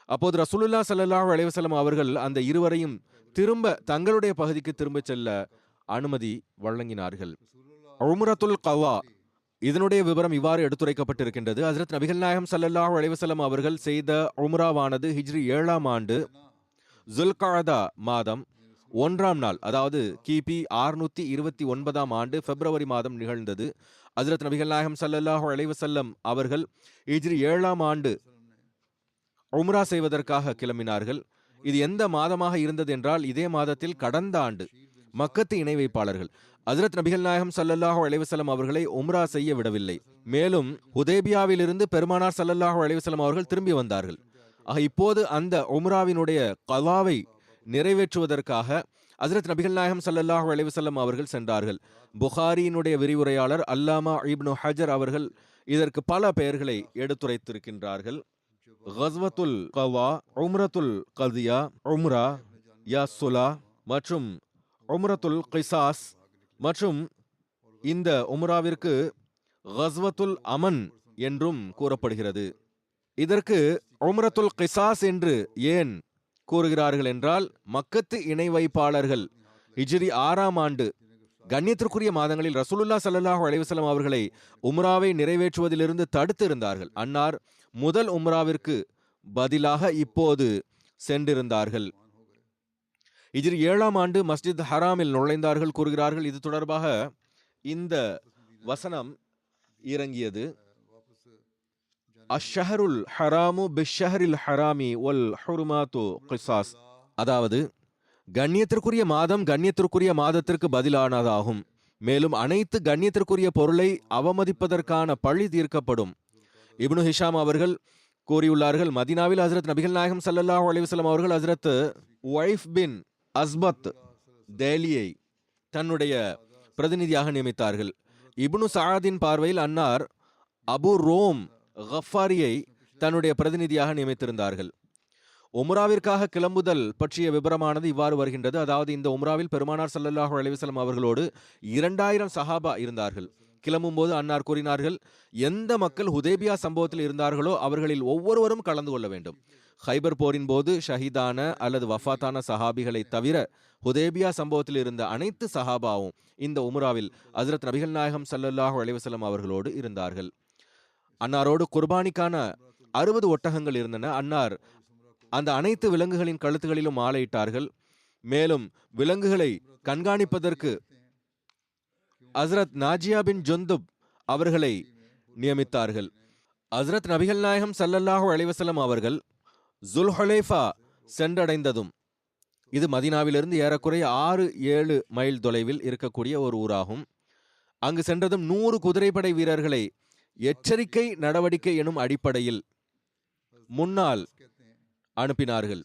அப்போது ரசூலுல்லாஹ் ஸல்லல்லாஹு அலைஹி வஸல்லம் அவர்கள் அந்த இருவரையும் திரும்ப தங்களுடைய பகுதிக்கு திரும்ப செல்ல அனுமதி வழங்கினார்கள். உம்ரத்துல் கவா, இதனுடைய விவரம் இவ்வாறு எடுத்துரைக்கப்பட்டிருக்கின்றது. ஹஜ்ரத் நபிகள் நாயகம் ஸல்லல்லாஹு அலைஹி வஸல்லம் அவர்கள் செய்த உம்ராவானது ஹிஜ்ரி 7ஆம் ஆண்டு ஜுல்கஅதா மாதம் 1ஆம் நாள், அதாவது கிபி 629ஆம் ஆண்டு பிப்ரவரி மாதம் நிகழ்ந்தது. ஹஜ்ரத் நபிகள் நாயகம் ஸல்லல்லாஹு அலைஹி வஸல்லம் அவர்கள் ஹிஜ்ரி 7ஆம் ஆண்டு உம்ரா செய்வதற்காக கிளம்பினார்கள். இது எந்த மாதமாக இருந்தது என்றால், இதே மாதத்தில் கடந்த ஆண்டு மக்கத்து இணை வைப்பாளர்கள் ஹஜ்ரத் நபிகள் நாயகம் ஸல்லல்லாஹு அலைஹி வஸல்லம் அவர்களை உம்ரா செய்ய விடவில்லை. மேலும் ஹுதைபியாவிலிருந்து பெருமானார் ஸல்லல்லாஹு அலைஹி வஸல்லம் அவர்கள் திரும்பி வந்தார்கள். இப்போது அந்த உம்ராவினுடைய கலாவை நிறைவேற்றுவதற்காக ஹஜ்ரத் நபிகள் நாயகம் ஸல்லல்லாஹு அலைஹி வஸல்லம் அவர்கள் சென்றார்கள். புகாரியினுடைய விரிவுரையாளர் அல்லாமா இப்னு ஹஜர் அவர்கள் இதற்கு பல பெயர்களை எடுத்துரைத்திருக்கின்றார்கள். கஸ்வத்துல் கவா, உம்ரத்துல் கதியா, உம்ரா யா சுலா மற்றும் உம்ரத்துல் கிசாஸ் மற்றும் இந்த உம்ராவிற்கு கஸ்வத்துல் அமன் என்றும் கூறப்படுகிறது. இதற்கு உம்ரத்துல் கிசாஸ் என்று ஏன் கூறுகிறார்கள் என்றால், மக்கத்து இணை வைப்பாளர்கள் ஹிஜ்ரி 6ஆம் ஆண்டு கண்ணியத்திற்குரிய மாதங்களில் ரசூலுல்லாஹ் ஸல்லல்லாஹு அலைஹி வஸல்லம் அவர்களை உம்ராவை நிறைவேற்றுவதிலிருந்து தடுத்து இருந்தார்கள். அன்னார் முதல் உம்ராவிற்கு பதிலாக இப்போது சென்றிருந்தார்கள். ஹிஜ்ரி 7ஆம் ஆண்டு மஸ்ஜித் ஹராமில் நுழைந்தார்கள் கூறுகிறார்கள். இது தொடர்பாக இந்த வசனம் இறங்கியது. அஷ்ஷஹருல் ஹராமு பிஷ்ஷஹரில் ஹராமி வல் ஹுருமாத்து கிசாஸ், அதாவது கண்ணியத்திற்குரிய மாதம் கண்ணியத்திற்குரிய மாதத்திற்கு பதிலானதாகும். மேலும் அனைத்து கண்ணியத்திற்குரிய பொருளை அவமதிப்பதற்கான பழி தீர்க்கப்படும். இப்னு ஹிஷாம் அவர்கள் கூறியுள்ளார்கள், மதீனாவில் ஹஜ்ரத் நபிகள் நாயகம் ஸல்லல்லாஹு அலைஹி வஸல்லம் அவர்கள் ஹஜ்ரத் உவைஃப் பின் அஸ்பத் தேலியை தன்னுடைய பிரதிநிதியாக நியமித்தார்கள். இப்னு சஅதின் பார்வையில் அன்னார் அபு ரோம் கஃபாரியை தன்னுடைய பிரதிநிதியாக நியமித்திருந்தார்கள். உம்ராவிற்காக கிளம்புதல் பற்றிய விபரமானது இவ்வாறு வருகின்றது. அதாவது இந்த உம்ராவில் பெருமானார் ஸல்லல்லாஹு அலைஹி வஸல்லம் அவர்களோடு 2000 சஹாபா இருந்தார்கள். கிளம்பும் போது அன்னார் கூறினார்கள், எந்த மக்கள் ஹுதைபியா சம்பவத்தில் இருந்தார்களோ அவர்களில் ஒவ்வொருவரும் கலந்து கொள்ள வேண்டும். ஹைபர் போரின் போது ஷஹீதான அல்லது வஃபாத்தான சஹாபிகளை தவிர ஹுதைபியா சம்பவத்தில் இருந்த அனைத்து சஹாபாவும் இந்த உம்ராவில் ஹஜ்ரத் நபிகள் நாயகம் ஸல்லல்லாஹு அலைஹி வஸல்லம் அவர்களோடு இருந்தார்கள். அன்னாரோடு குர்பானிக்கான 60 ஒட்டகங்கள் இருந்தன. அன்னார் அந்த அனைத்து விலங்குகளின் கழுத்துகளிலும் மாலையிட்டார்கள். மேலும் விலங்குகளை கண்காணிப்பதற்கு ஹஸ்ரத் நாஜியா பின் ஜுந்துப் அவர்களை நியமித்தார்கள். ஹஸ்ரத் நபிகள் நாயகம் ஸல்லல்லாஹு அலைஹி வஸல்லம் அவர்கள் ஜுல்ஹுலைஃபா சென்றடைந்ததும், இது மதீனாவிலிருந்து ஏறக்குறைய 6-7 மைல் தொலைவில் இருக்கக்கூடிய ஒரு ஊராகும். அங்கு சென்றதும் 100 குதிரைப்படை வீரர்களை எச்சரிக்கை நடவடிக்கை எனும் அடிப்படையில் முன்னால் அனுப்பினார்கள்.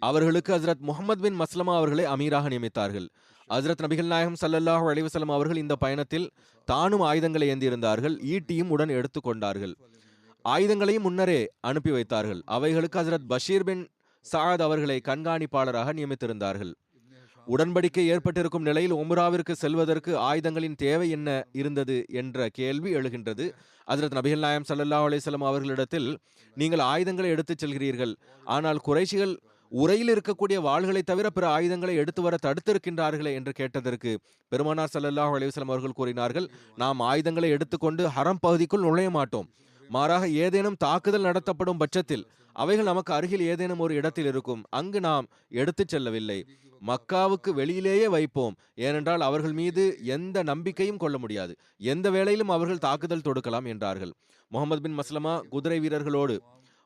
அவர்களுக்கு ஹஸ்ரத் முஹம்மது பின் மஸ்லமா அவர்களை அமீராக நியமித்தார்கள். ஹஸ்ரத் நபிகள் நாயகம் ஸல்லல்லாஹு அலைஹி வஸல்லம் அவர்கள் இந்த பயணத்தில் தானும் ஆயுதங்களை ஏந்தியிருந்தார்கள். ஈட்டியும் உடன் எடுத்துக்கொண்டார்கள். ஆயுதங்களையும் முன்னரே அனுப்பி வைத்தார்கள். அவைகளுக்கு ஹஸ்ரத் பஷீர் பின் சாத் அவர்களை கண்காணிப்பாளராக நியமித்திருந்தார்கள். உடன்படிக்கை ஏற்பட்டிருக்கும் நிலையில் உம்ராவிற்கு செல்வதற்கு ஆயுதங்களின் தேவை என்ன இருந்தது என்ற கேள்வி எழுகின்றது. ஹஸ்ரத் நபிகள் நாயகம் ஸல்லல்லாஹு அலைஹி வஸல்லம் அவர்களிடத்தில், நீங்கள் ஆயுதங்களை எடுத்துச் செல்கிறீர்கள், ஆனால் குறைஷிகள் உரையில் இருக்கக்கூடிய வாள்களை தவிர பிற ஆயுதங்களை எடுத்து வர தடுத்திருக்கின்றார்களே என்று கேட்டதற்கு பெருமானார் ஸல்லல்லாஹு அலைஹி வஸல்லம் அவர்கள் கூறினார்கள், நாம் ஆயுதங்களை எடுத்துக்கொண்டு ஹரம் பகுதிக்குள் நுழைய மாட்டோம். மாறாக ஏதேனும் தாக்குதல் நடத்தப்படும் பட்சத்தில் அவைகள் நமக்கு அருகில் ஏதேனும் ஒரு இடத்தில் இருக்கும். அங்கு நாம் எடுத்துச் செல்லவில்லை, மக்காவுக்கு வெளியிலேயே வைப்போம். ஏனென்றால் அவர்கள் மீது எந்த நம்பிக்கையும் கொள்ள முடியாது, எந்த வேளையிலும் அவர்கள் தாக்குதல் தொடுக்கலாம் என்றார்கள். முஹம்மது பின் மஸ்லமா குதிரை வீரர்களோடு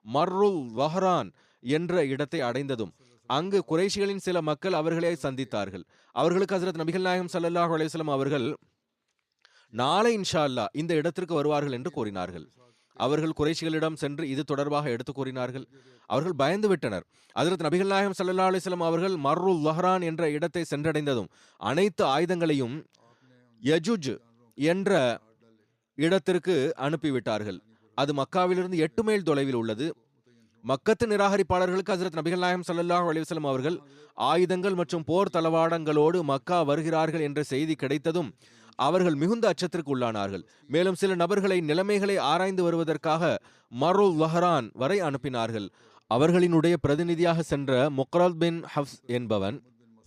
மர்ருல் வஹ்ரான் என்ற இடத்தை அடைந்ததும் அங்கு குறைஷிகளின் சில மக்கள் அவர்களை சந்தித்தார்கள். அவர்களுக்கு ஹஸ்ரத் நபிகள் நாயகம் ஸல்லல்லாஹு அலைஹி வஸல்லம் அவர்கள் நாளை இன்ஷா அல்லாஹ் இந்த இடத்திற்கு வருவார்கள் என்று கூறினார்கள். அவர்கள் குறைஷிகளிடம் சென்று இது தொடர்பாக எடுத்து கூறினார்கள். அவர்கள் பயந்து விட்டனர். ஹஸ்ரத் நபிகள் நாயகம் ஸல்லல்லாஹு அலைஹி வஸல்லம் அவர்கள் மர்ருல் வஹ்ரான் என்ற இடத்தை சென்றடைந்ததும் அனைத்து ஆயுதங்களையும் யஜுஜ் என்ற இடத்திற்கு அனுப்பிவிட்டார்கள். அது மக்காவிலிருந்து 8 மைல் தொலைவில் உள்ளது. மக்கத்து நிராகரிப்பாளர்களுக்கு ஹஸ்ரத் நபிகள் நாயகம் ஸல்லல்லாஹு அலைஹி வஸல்லம் அவர்கள் ஆயுதங்கள் மற்றும் போர் தளவாடங்களோடு மக்கா வருகிறார்கள் என்ற செய்தி கிடைத்ததும் அவர்கள் மிகுந்த அச்சத்திற்கு உள்ளானார்கள். மேலும் சில நபர்களை நிலைமைகளை ஆராய்ந்து வருவதற்காக மர்ருல் வஹ்ரான் வரை அனுப்பினார்கள். அவர்களினுடைய பிரதிநிதியாக சென்ற முக்ரத் பின் ஹஃப்ஸ் என்பவன்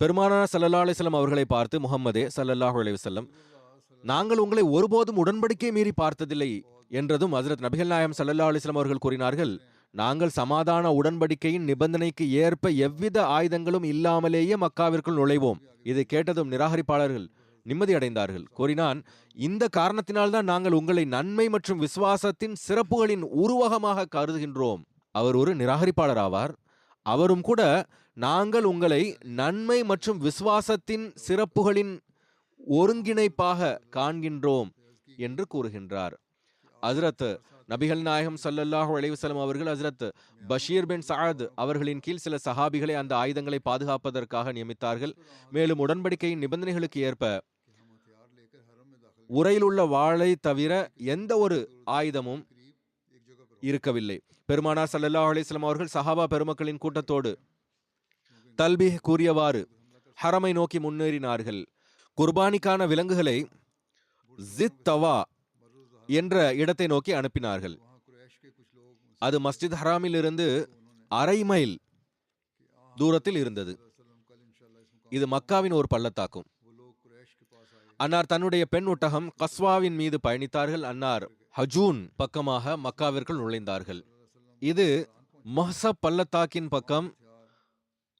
பெருமானார் ஸல்லல்லாஹு அலைஹி வஸல்லம் அவர்களை பார்த்து, முஹம்மதே ஸல்லல்லாஹு அலைஹி வஸல்லம், நாங்கள் உங்களை ஒருபோதும் உடன்படிக்கை மீறி பார்த்ததில்லை என்றதும் ஹஸ்ரத் நபிகள் நாயகம் ஸல்லல்லாஹு அலைஹி வஸல்லம் அவர்கள் கூறினார்கள், நாங்கள் சமாதான உடன்படிக்கையின் நிபந்தனைக்கு ஏற்ப எவ்வித ஆயுதங்களும் இல்லாமலேயே மக்காவிற்குள் நுழைவோம். இதை கேட்டதும் நிராகரிப்பாளர்கள் நிம்மதி அடைந்தார்கள். கூறினான், இந்த காரணத்தினால்தான் நாங்கள் உங்களை நன்மை மற்றும் விசுவாசத்தின் சிறப்புகளின் உருவகமாக கருதுகின்றோம். அவர் ஒரு நிராகரிப்பாளர் ஆவார். அவரும் கூட நாங்கள் உங்களை நன்மை மற்றும் விசுவாசத்தின் சிறப்புகளின் ஒருங்கிணைப்பாக காண்கின்றோம் என்று கூறுகின்றார். ஹஸ்ரத் நபிகள் நாயகம் ஸல்லல்லாஹு அலைஹி வஸல்லம் அவர்கள் ஹஸ்ரத் பஷீர் பின் சாத் அவர்களின் கீழ் சில சஹாபிகளை அந்த ஆயுதங்களை பாதுகாப்பதற்காக நியமித்தார்கள். மேலும் உடன்படிக்கையின் நிபந்தனைகளுக்கு ஏற்ப உரையில் உள்ள வாளை தவிர எந்த ஒரு ஆயுதமும் இருக்கவில்லை. பெருமானார் ஸல்லல்லாஹு அலைஹி வஸல்லம் அவர்கள் சஹாபா பெருமக்களின் கூட்டத்தோடு தல்பீஹ் கூறியவாறு ஹரமை நோக்கி முன்னேறினார்கள். குர்பானிக்கான விலங்குகளை ஜித் தவா என்ற இடத்தை நோக்கி அனுப்பினார்கள். அது மஸ்ஜித் ஹராமில் இருந்து 1/2 மைல் தூரத்தில் இருந்தது. இது மக்காவின் ஒரு பள்ளத்தாக்கும். அன்னார் தன்னுடைய பெண் ஒட்டகம் கஸ்வாவின் மீது பயணித்தார்கள். அன்னார் ஹஜூன் பக்கமாக மக்காவிற்குள் நுழைந்தார்கள். இது மஹ்சப் பள்ளத்தாக்கின் பக்கம்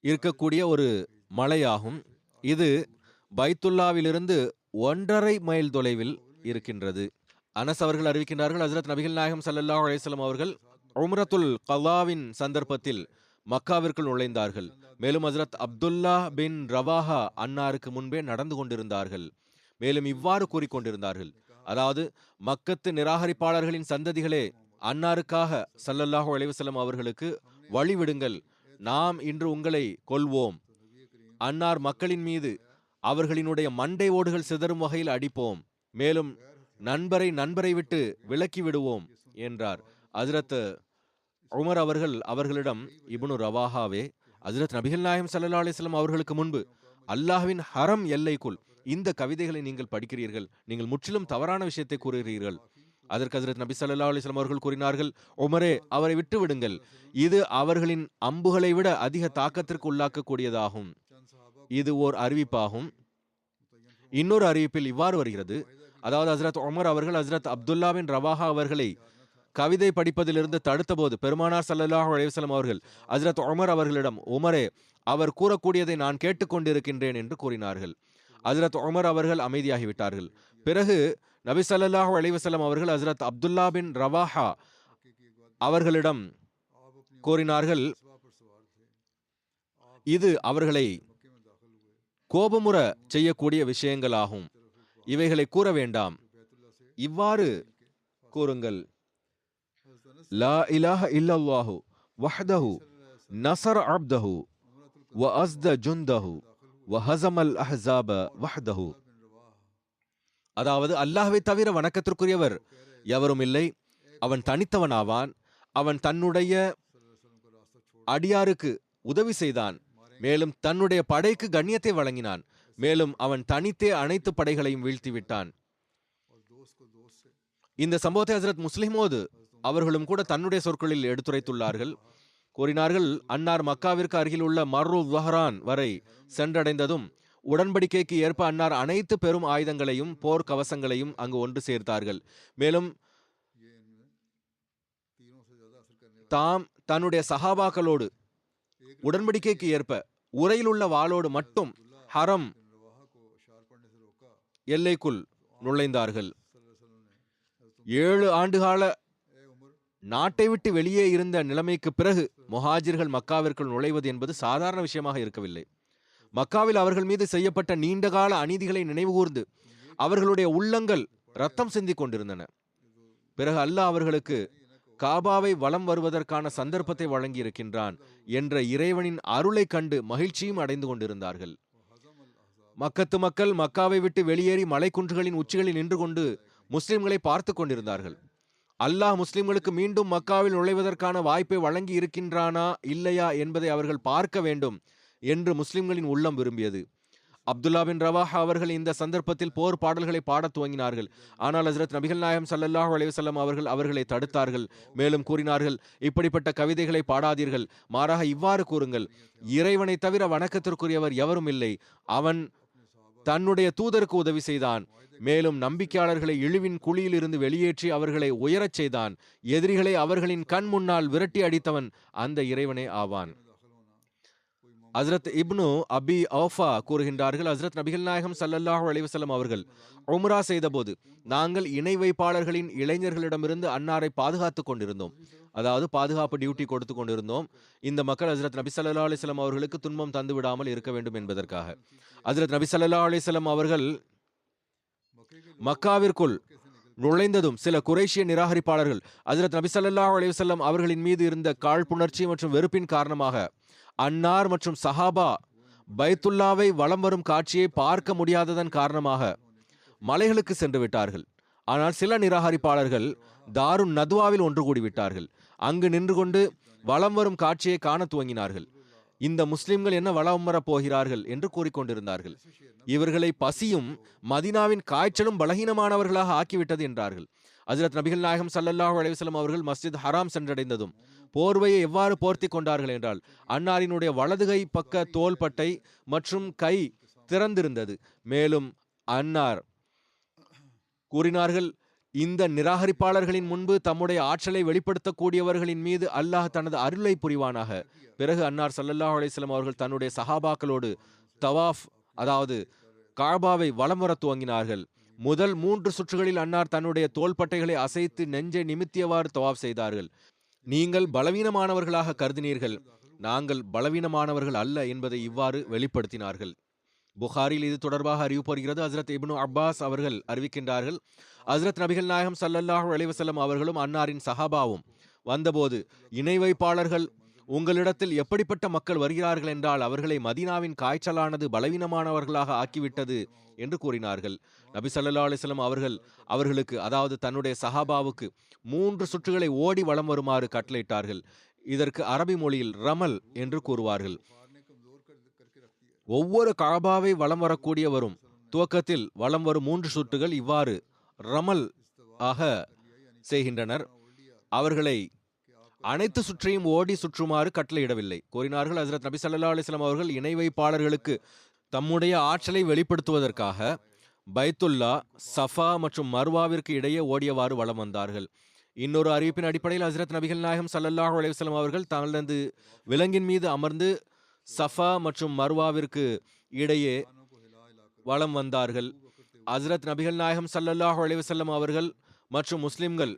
இருக்கக்கூடிய ஒரு மலையாகும். இது பைத்துல்லாவிலிருந்து 1.5 மைல் தொலைவில் இருக்கின்றது. அனஸ் அவர்கள் அறிவிக்கின்றார்கள், ஹஸ்ரத் நபிகள் நாயகம் ஸல்லல்லாஹு அலைஹி வஸல்லம் அவர்கள் உம்ரத்துல் கலாவின் சந்தர்ப்பத்தில் மக்காவிற்குள் நுழைந்தார்கள். மேலும் ஹஸ்ரத் அப்துல்லா பின் ரவாஹா அன்னாருக்கு முன்பே நடந்து கொண்டிருந்தார்கள். மேலும் இவ்வாறு கூறிக்கொண்டிருந்தார்கள், அதாவது மக்கத்து நிராகரிப்பாளர்களின் சந்ததிகளே, அன்னாருக்காக ஸல்லல்லாஹு அலைஹி வஸல்லம் அவர்களுக்கு வழிவிடுங்கள், நாம் இன்று உங்களை கொல்வோம். அன்னார் மக்களின் மீது அவர்களினுடைய மண்டை ஓடுகள் சிதறும் வகையில் அடிப்போம். மேலும் நண்பரை விட்டு விலக்கி விடுவோம் என்றார். ஹஸ்ரத் உமர் அவர்கள் அவர்களிடம், இப்னு ரவாஹாவே, ஹஸ்ரத் நபிகள் நாயகம் ஸல்லல்லாஹு அலைஹி வஸல்லம் அவர்களுக்கு முன்பு அல்லாஹ்வின் ஹரம் எல்லைக்குள் இந்த கவிதைகளை நீங்கள் படிக்கிறீர்கள், நீங்கள் முற்றிலும் தவறான விஷயத்தை கூறுகிறீர்கள். அதற்கு ஹஸ்ரத் நபி ஸல்லல்லாஹு அலைஹி வஸல்லம் அவர்கள் கூறினார்கள், உமரே, அவரை விட்டு விடுங்கள், இது அவர்களின் அம்புகளை விட அதிக தாக்கத்திற்கு உள்ளாக்கக்கூடியதாகும். இது ஓர் அறிவிப்பாகும். இன்னொரு அறிவிப்பில் இவ்வாறு வருகிறது, அதாவது ஹஸ்ரத் உமர் அவர்கள் ஹஸ்ரத் அப்துல்லா பின் ரவாஹா அவர்களை கவிதை படிப்பதிலிருந்து தடுத்தபோது பெருமானார் ஸல்லல்லாஹு அலைஹி வஸல்லம் அவர்கள் ஹஜ்ரத் உமர் அவர்களிடம், உமரே, அவர் கூறக்கூடியதை நான் கேட்டுக்கொண்டிருக்கின்றேன் என்று கூறினார்கள். ஹஜ்ரத் உமர் அவர்கள் அமைதியாகிவிட்டார்கள். பிறகு நபி ஸல்லல்லாஹு அலைஹி வஸல்லம் அவர்கள் ஹஜ்ரத் அப்துல்லா பின் ரவாஹா அவர்களிடம் கூறினார்கள், இது அவர்களை கோபமுற செய்யக்கூடிய விஷயங்களாகும், இவைகளை கூற வேண்டாம். இவ்வாறு கூறுங்கள், லா இலாஹ இல்லல்லாஹு வஹ்தஹு நஸர அப்தஹு வ அஸ்த ஜுந்தஹு வ ஹஸமல் அஹ்ஸாப வஹ்தஹு. அதாவது, அல்லாஹ்வை தவிர வணக்கத்திற்குரியவர் எவரும் இல்லை, அவன் தனித்தவனாவான், அவன் தன்னுடைய அடியாருக்கு உதவி செய்தான், மேலும் தன்னுடைய படைக்கு கண்ணியத்தை வழங்கினான், மேலும் அவன் தனித்தே அனைத்து படைகளையும் வீழ்த்திவிட்டான். இந்த சம்பவத்தை ஹஜ்ரத் முஸ்லிமோது அவர்களும் கூட தன்னுடைய சொற்களில் எடுத்துரைத்துள்ளார்கள். கூறினார்கள், அன்னார் மக்காவிற்கு அருகில் உள்ள மர்ரு வஹ்ரான் வரை சென்றடைந்ததும் உடன்படிக்கைக்கு ஏற்ப அன்னார் அனைத்து பெரும் ஆயுதங்களையும் போர் கவசங்களையும் அங்கு ஒன்று சேர்த்தார்கள். மேலும் தாம் தன்னுடைய சஹாபாக்களோடு உடன்படிக்கைக்கு ஏற்ப உரையில் உள்ள வாளோடு மட்டும் ஹரம் எல்லைக்குள் நுழைந்தார்கள். 7 ஆண்டுகால நாட்டை விட்டு வெளியே இருந்த நிலைமைக்கு பிறகு முஹாஜிர்கள் மக்காவிற்குள் நுழைவது என்பது சாதாரண விஷயமாக இருக்கவில்லை. மக்காவில் அவர்கள் மீது செய்யப்பட்ட நீண்டகால அநீதிகளை நினைவுகூர்ந்து அவர்களுடைய உள்ளங்கள் ரத்தம் சிந்திக் கொண்டிருந்தன. பிறகு அல்லாஹ் அவர்களுக்கு காபாவை வலம் வருவதற்கான சந்தர்ப்பத்தை வழங்கி இருக்கின்றான் என்ற இறைவனின் அருளை கண்டு மகிழ்ச்சியும் அடைந்து கொண்டிருந்தார்கள். மக்கத்து மக்கள் மக்காவை விட்டு வெளியேறி மலைக்குன்றுகளின் உச்சிகளில் நின்று கொண்டு முஸ்லிம்களை பார்த்து கொண்டிருந்தார்கள். அல்லாஹ் முஸ்லிம்களுக்கு மீண்டும் மக்காவில் நுழைவதற்கான வாய்ப்பை வழங்கி இருக்கின்றானா இல்லையா என்பதை அவர்கள் பார்க்க வேண்டும் என்று முஸ்லிம்களின் உள்ளம் விரும்பியது. அப்துல்லா பின் ரவாஹா அவர்கள் இந்த சந்தர்ப்பத்தில் போர் பாடல்களை பாடத் துவங்கினார்கள். ஆனால் ஹஜ்ரத் நபிகள் நாயகம் ஸல்லல்லாஹு அலைஹி வஸல்லம் அவர்கள் அவர்களை தடுத்தார்கள். மேலும் கூறினார்கள், இப்படிப்பட்ட கவிதைகளை பாடாதீர்கள், மாறாக இவ்வாறு கூறுங்கள், இறைவனை தவிர வணக்கத்திற்குரியவர் எவரும் இல்லை, அவன் தன்னுடைய தூதருக்கு உதவி செய்தான், மேலும் நம்பிக்கையாளர்களை இழிவின் குழியில் இருந்து வெளியேற்றி அவர்களை உயரச் செய்தான், எதிரிகளை அவர்களின் கண் முன்னால் விரட்டி அடித்தவன் அந்த இறைவனே ஆவான். ஹஜ்ரத் இப்னு அபி அவுஃபா கூறுகின்றார்கள், ஹஜ்ரத் நபிகள் நாயகம் ஸல்லல்லாஹு அலைஹி வஸல்லம் அவர்கள் உம்ரா செய்தபோது நாங்கள் இணை வைப்பாளர்களின் இளைஞர்களிடமிருந்து அன்னாரை பாதுகாத்து கொண்டிருந்தோம், அதாவது பாதுகாப்பு டியூட்டி கொடுத்து கொண்டிருந்தோம். இந்த மக்கள் ஹஜ்ரத் நபி ஸல்லல்லாஹு அலைஹி வஸல்லம் அவர்களுக்கு துன்பம் தந்து விடாமல் இருக்க வேண்டும் என்பதற்காக. ஹஜ்ரத் நபி ஸல்லல்லாஹு அலைஹி வஸல்லம் அவர்கள் மக்காவிற்குள் நுழைந்ததும் சில குறைஷிய நிராகரிப்பாளர்கள் ஹஜ்ரத் நபி ஸல்லல்லாஹு அலைஹி வஸல்லம் அவர்களின் மீது இருந்த காழ்ப்புணர்ச்சி மற்றும் வெறுப்பின் காரணமாக அன்னார் மற்றும் சஹாபா பைத்துல்லாவை வலம் வரும் காட்சியை பார்க்க முடியாததன் காரணமாக மலைகளுக்கு சென்று விட்டார்கள். ஆனால் சில நிராகரிப்பாளர்கள் தாருன் நதுவாவில் ஒன்று கூடிவிட்டார்கள். அங்கு நின்று கொண்டு வலம் வரும் காட்சியை காண துவங்கினார்கள். இந்த முஸ்லிம்கள் என்ன வலம் வரப் போகிறார்கள் என்று கூறிக்கொண்டிருந்தார்கள். இவர்களை பசியும் மதீனாவின் காய்ச்சலும் பலகீனமானவர்களாக ஆக்கிவிட்டது என்றார்கள். ஹஜ்ரத் நபிகள் நாயகம் ஸல்லல்லாஹு அலைஹி வஸல்லம் அவர்கள் மஸ்ஜித் ஹராம் சென்றடைந்ததும் போர்வையை எவ்வாறு போர்த்தி கொண்டார்கள் என்றால், அன்னாரினுடைய வலதுகை பக்க தோள்பட்டை மற்றும் கை திறந்திருந்தது. மேலும் அன்னார் கூறினார்கள், இந்த நிராகரிப்பாளர்களின் முன்பு தம்முடைய ஆற்றலை வெளிப்படுத்தக்கூடியவர்களின் மீது அல்லாஹ் தனது அருளை புரிவானாக. பிறகு அன்னார் ஸல்லல்லாஹு அலைஹி வஸல்லம் அவர்கள் தன்னுடைய சஹாபாக்களோடு தவாஃப், அதாவது காபாவை வலம் வர துவங்கினார்கள். முதல் 3 சுற்றுகளில் அன்னார் தன்னுடைய தோள்பட்டைகளை அசைத்து நெஞ்சை நிமித்தியவாறு தவாஃப் செய்தார்கள். நீங்கள் பலவீனமானவர்களாக கருதினீர்கள், நாங்கள் பலவீனமானவர்கள் அல்ல என்பதை இவ்வாறு வெளிப்படுத்தினார்கள். புகாரில் இது தொடர்பாக அறிவிப்பு வருகிறது. ஹஜ்ரத் இப்னு அப்பாஸ் அவர்கள் அறிவிக்கின்றார்கள், ஹஜ்ரத் நபிகள் நாயகம் ஸல்லல்லாஹு அலைஹி வஸல்லம் அவர்களும் அன்னாரின் சஹாபாவும் வந்தபோது இணை வைப்பாளர்கள் உங்களிடத்தில் எப்படிப்பட்ட மக்கள் வருகிறார்கள் என்றால் அவர்களை மதீனாவின் காய்ச்சலானது பலவீனமானவர்களாக ஆக்கிவிட்டது என்று கூறினார்கள். நபி ஸல்லல்லாஹு அலைஹி வஸல்லம் அவர்களுக்கு, அதாவது தன்னுடைய சஹாபாவுக்கு 3 சுற்றுகளை ஓடி வலம் வருமாறு கட்டளையிட்டார்கள். இதற்கு அரபி மொழியில் ரமல் என்று கூறுவார்கள். ஒவ்வொரு காபாவை வலம் வரக்கூடியவரும் துவக்கத்தில் வலம் வரும் 3 சுற்றுகள் இவ்வாறு ரமல் ஆக செய்கின்றனர். அவர்களை அனைத்து சுற்றையும் ஓடி சுற்றுமாறு கட்டளையிடவில்லை. கூறினார்கள், ஹஜ்ரத் நபி ஸல்லல்லாஹு அலைஹி வஸல்லம் அவர்கள் இணை வைப்பாளர்களுக்கு தம்முடைய ஆற்றலை வெளிப்படுத்துவதற்காக பைத்துல்லா, சஃபா மற்றும் மர்வாவிற்கு இடையே ஓடியவாறு வலம் வந்தார்கள். இன்னொரு அறிவிப்பின் அடிப்படையில் ஹஜ்ரத் நபிகள் நாயகம் ஸல்லல்லாஹு அலைஹி வஸல்லம் அவர்கள் தங்களது விலங்கின் மீது அமர்ந்து சஃபா மற்றும் மர்வாவிற்கு இடையே வலம் வந்தார்கள். ஹஜ்ரத் நபிகள் நாயகம் ஸல்லல்லாஹு அலைஹி வஸல்லம் அவர்கள் மற்றும் முஸ்லிம்கள்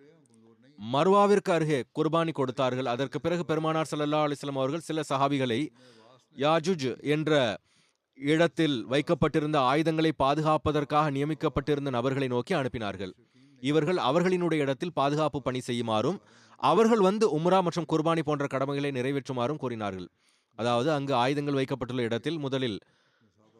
மர்வாவிற்கு அருகே குர்பானி கொடுத்தார்கள். அதற்கு பிறகு பெருமானார் ஸல்லல்லாஹு அலைஹி வஸல்லம் அவர்கள் சில சஹாபிகளை யாஜுஜ் என்ற இடத்தில் வைக்கப்பட்டிருந்த ஆயுதங்களை பாதுகாப்பதற்காக நியமிக்கப்பட்டிருந்த நபர்களை நோக்கி அனுப்பினார்கள். இவர்கள் அவர்களினுடைய இடத்தில் பாதுகாப்பு பணி செய்யுமாறும் அவர்கள் வந்து உம்ரா மற்றும் குர்பானி போன்ற கடமைகளை நிறைவேற்றுமாறும் கூறினார்கள். அதாவது அங்கு ஆயுதங்கள் வைக்கப்பட்டுள்ள இடத்தில் முதலில்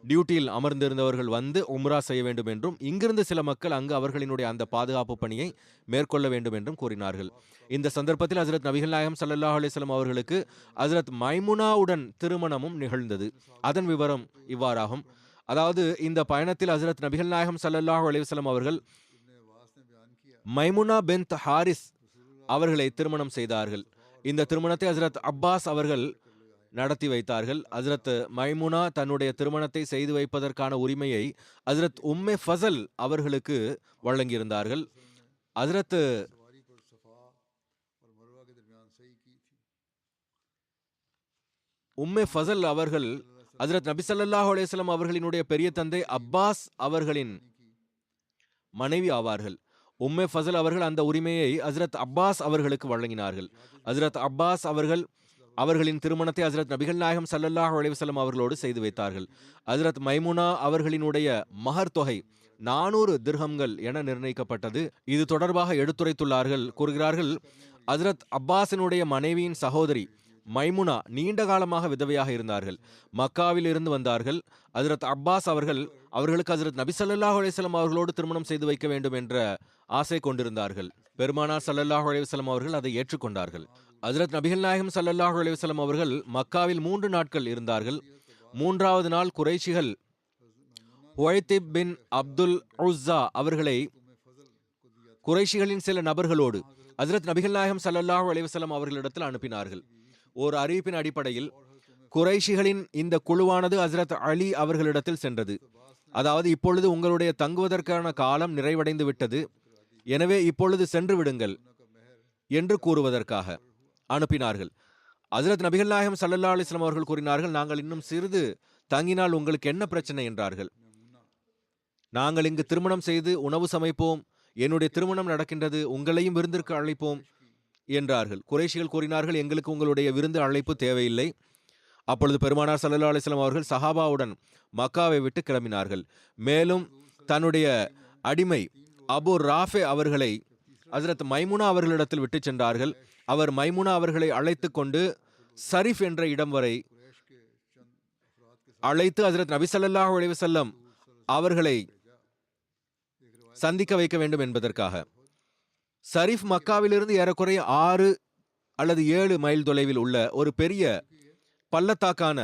டியூட்டியில் அமர்ந்திருந்தவர்கள் வந்து உம்ரா செய்ய வேண்டும் என்றும் இங்கிருந்து சில மக்கள் அங்கு அவர்களினுடைய அந்த பாதுகாப்பு பணியை மேற்கொள்ள வேண்டும் என்றும் கூறினார்கள். இந்த சந்தர்ப்பத்தில் ஹஜ்ரத் நபிகள் நாயகம் ஸல்லல்லாஹு அலைஹி வஸல்லம் அவர்களுக்கு ஹஜ்ரத் மைமுனாவுடன் திருமணமும் நிகழ்ந்தது. அதன் விவரம் இவ்வாறாகும். அதாவது இந்த பயணத்தில் ஹஜ்ரத் நபிகள் நாயகம் ஸல்லல்லாஹு அலைஹி வஸல்லம் அவர்கள் மைமுனா பின்த் ஹாரிஸ் அவர்களை திருமணம் செய்தார்கள். இந்த திருமணத்தை ஹஜ்ரத் அப்பாஸ் அவர்கள் நடத்தி வைத்தார்கள். ஹஜ்ரத் மைமுனா தன்னுடைய திருமணத்தை செய்து வைப்பதற்கான உரிமையை ஹஜ்ரத் உம்மே ஃபசல் அவர்களுக்கு வழங்கியிருந்தார்கள். ஹஜ்ரத் உம்மே ஃபசல் அவர்கள் ஹஜ்ரத் நபி ஸல்லல்லாஹு அலைஹி வஸல்லம் அவர்களினுடைய பெரிய தந்தை அப்பாஸ் அவர்களின் மனைவி ஆவார்கள். உம்மே ஃபசல் அவர்கள் அந்த உரிமையை ஹஜ்ரத் அப்பாஸ் அவர்களுக்கு வழங்கினார்கள். ஹஜ்ரத் அப்பாஸ் அவர்கள் அவர்களின் திருமணத்தை ஹஜ்ரத் நபிகள் நாயகம் ஸல்லல்லாஹு அலைஹி வஸல்லம் அவர்களோடு செய்து வைத்தார்கள். ஹஜ்ரத் மைமுனா அவர்களினுடைய மஹர் தொகை 400 திர்ஹம்கள் என நிர்ணயிக்கப்பட்டது. இது தொடர்பாக எடுத்துரைத்துள்ளார்கள். கூறுகிறார்கள், ஹஜ்ரத் அப்பாஸினுடைய மனைவியின் சகோதரி மைமுனா நீண்ட காலமாக விதவையாக இருந்தார்கள். மக்காவில் இருந்து வந்தார்கள். ஹஜ்ரத் அப்பாஸ் அவர்களுக்கு ஹஜ்ரத் நபி ஸல்லல்லாஹு அலைஹி வஸல்லம் அவர்களோடு திருமணம் செய்து வைக்க வேண்டும் என்ற ஆசை கொண்டிருந்தார்கள். பெருமானார் ஸல்லல்லாஹு அலைஹி வஸல்லம் அவர்கள் அதை ஏற்றுக்கொண்டார்கள். ஹஜ்ரத் நபிகள் நாயகம் ஸல்லல்லாஹு அலைஹி வஸல்லம் அவர்கள் மக்காவில் 3 நாட்கள் இருந்தார்கள். 3வது நாள் குறைஷிகள் ஹுவைத்திப் பின் அப்துல் உஸ்ஸா அவர்களை குறைஷிகளின் சில நபர்களோடு ஹஜ்ரத் நபிகள் நாயகம் ஸல்லல்லாஹு அலைஹி வஸல்லம் அவர்களிடத்தில் அனுப்பினார்கள். ஒரு அறிவிப்பின் அடிப்படையில் குறைஷிகளின் இந்த குழுவானது ஹஜ்ரத் அலி அவர்களிடத்தில் சென்றது. அதாவது, இப்பொழுது உங்களுடைய தங்குவதற்கான காலம் நிறைவடைந்து விட்டது, எனவே இப்பொழுது சென்று விடுங்கள் என்று கூறுவதற்காக அனுப்பினார்கள். ஹஜ்ரத் நபிகள் நாயகம் ஸல்லல்லாஹு அலைஹி வஸல்லம் அவர்கள் கூறினார்கள், நாங்கள் இன்னும் சிறிது தங்கினால் உங்களுக்கு என்ன பிரச்சனை என்றார்கள். நாங்கள் இங்கு திருமணம் செய்து உணவு சமைப்போம், என்னுடைய திருமணம் நடக்கின்றது, உங்களையும் விருந்திற்கு அழைப்போம் என்றார்கள். குறைஷிகள் கூறினார்கள், எங்களுக்கு உங்களுடைய விருந்து அழைப்பு தேவையில்லை. அப்பொழுது பெருமானார் ஸல்லல்லாஹு அலைஹி வஸல்லம் அவர்கள் சஹாபாவுடன் மக்காவை விட்டு கிளம்பினார்கள். மேலும் தன்னுடைய அடிமை அபு ராஃபே அவர்களை ஹஜ்ரத் மைமுனா அவர்களிடத்தில் விட்டு சென்றார்கள். அவர் மைமுனா அவர்களை அழைத்து கொண்டு சரிஃப் என்ற இடம் வரை அழைத்து ஹஜ்ரத் நபி ஸல்லல்லாஹு அலைஹி வஸல்லம் அவர்களை சந்திக்க வைக்க வேண்டும் என்பதற்காக. சரிஃப் மக்காவிலிருந்து ஏறக்குறைய 6 அல்லது 7 மைல் தொலைவில் உள்ள ஒரு பெரிய பள்ளத்தாக்கான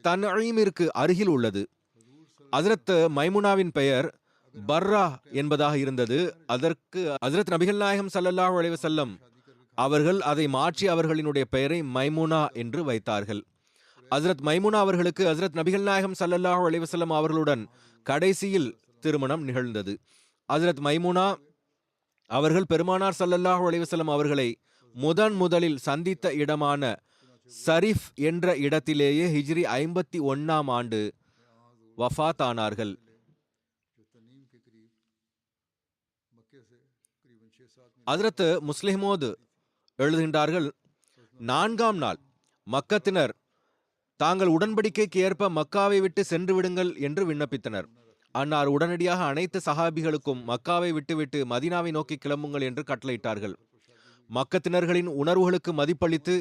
தன்ஈமிற்கு அருகில் உள்ளது. ஹஜ்ரத் மைமுனாவின் பெயர் பர்ரா என்பதாக இருந்தது. அதற்கு ஹஜ்ரத் நபிகள் நாயகம் ஸல்லல்லாஹு அலைஹி வஸல்லம் அவர்கள் அதை மாற்றி அவர்களினுடைய பெயரை மைமுனா என்று வைத்தார்கள். ஹஜ்ரத் மைமுனா அவர்களுக்கு ஹஜ்ரத் நபிகள் நாயகம் ஸல்லல்லாஹு அலைஹி வஸல்லம் அவர்களுடன் கடைசியில் திருமணம் நிகழ்ந்தது. ஹஜ்ரத் மைமுனா அவர்கள் பெருமானார் ஸல்லல்லாஹு அலைஹி வஸல்லம் அவர்களை முதலில் சந்தித்த இடமான சரிஃப் என்ற இடத்திலேயே ஹிஜ்ரி 51ஆம் ஆண்டு வஃபாத் ஆனார்கள். ஹஜ்ரத் முஸ்லிமோது எழுதுகின்றார்கள், 4ஆம் நாள் மக்கத்தினர் தாங்கள் உடன்படிக்கைக்கு ஏற்ப மக்காவை விட்டு சென்று விடுங்கள் என்று விண்ணப்பித்தனர். அன்னார் உடனடியாக அனைத்து சஹாபிகளுக்கும் மக்காவை விட்டுவிட்டு மதீனாவை நோக்கி கிளம்புங்கள் என்று கட்டளையிட்டார்கள். மக்கத்தினர்களின் உணர்வுகளுக்கு மதிப்பளித்து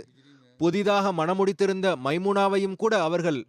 புதிதாக மணமுடித்திருந்த மைமுனாவையும் கூட அவர்கள்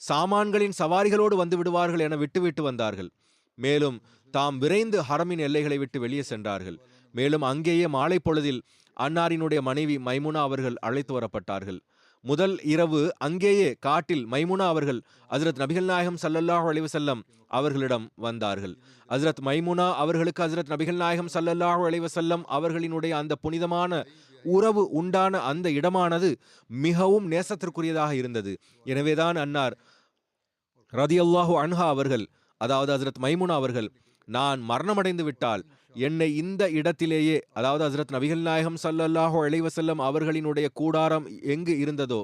சாமான்களின் சவாரிகளோடு வந்து விடுவார்கள் என விட்டுவிட்டு வந்தார்கள். மேலும் தாம் விரைந்து ஹரமின் எல்லைகளை விட்டு வெளியே சென்றார்கள். மேலும் அங்கேயே மாலை பொழுதில் அன்னாரினுடைய மனைவி மைமுனா அவர்கள் அழைத்து வரப்பட்டார்கள். முதல் இரவு அங்கேயே காட்டில் மைமுனா அவர்கள் ஹஜ்ரத் நபிகள் நாயகம் ஸல்லல்லாஹு அலைஹி வஸல்லம் அவர்களிடம் வந்தார்கள். ஹஜ்ரத் மைமுனா அவர்களுக்கு ஹஜ்ரத் நபிகள் நாயகம் ஸல்லல்லாஹு அலைஹி வஸல்லம் அவர்களினுடைய அந்த புனிதமான உறவு உண்டான அந்த இடமானது மிகவும் நேசத்திற்குரியதாக இருந்தது. எனவேதான் அன்னார் ரதியல்லாஹு அன்ஹா அவர்கள், அதாவது ஹஜ்ரத் மைமுனா அவர்கள் நான் மரணமடைந்து விட்டால் என்னை இந்த இடத்திலேயே, அதாவது ஹஜ்ரத் நபிகள் நாயகம் ஸல்லல்லாஹு அலைஹி வஸல்லம் அவர்களினுடைய கூடாரம் எங்கு இருந்ததோ,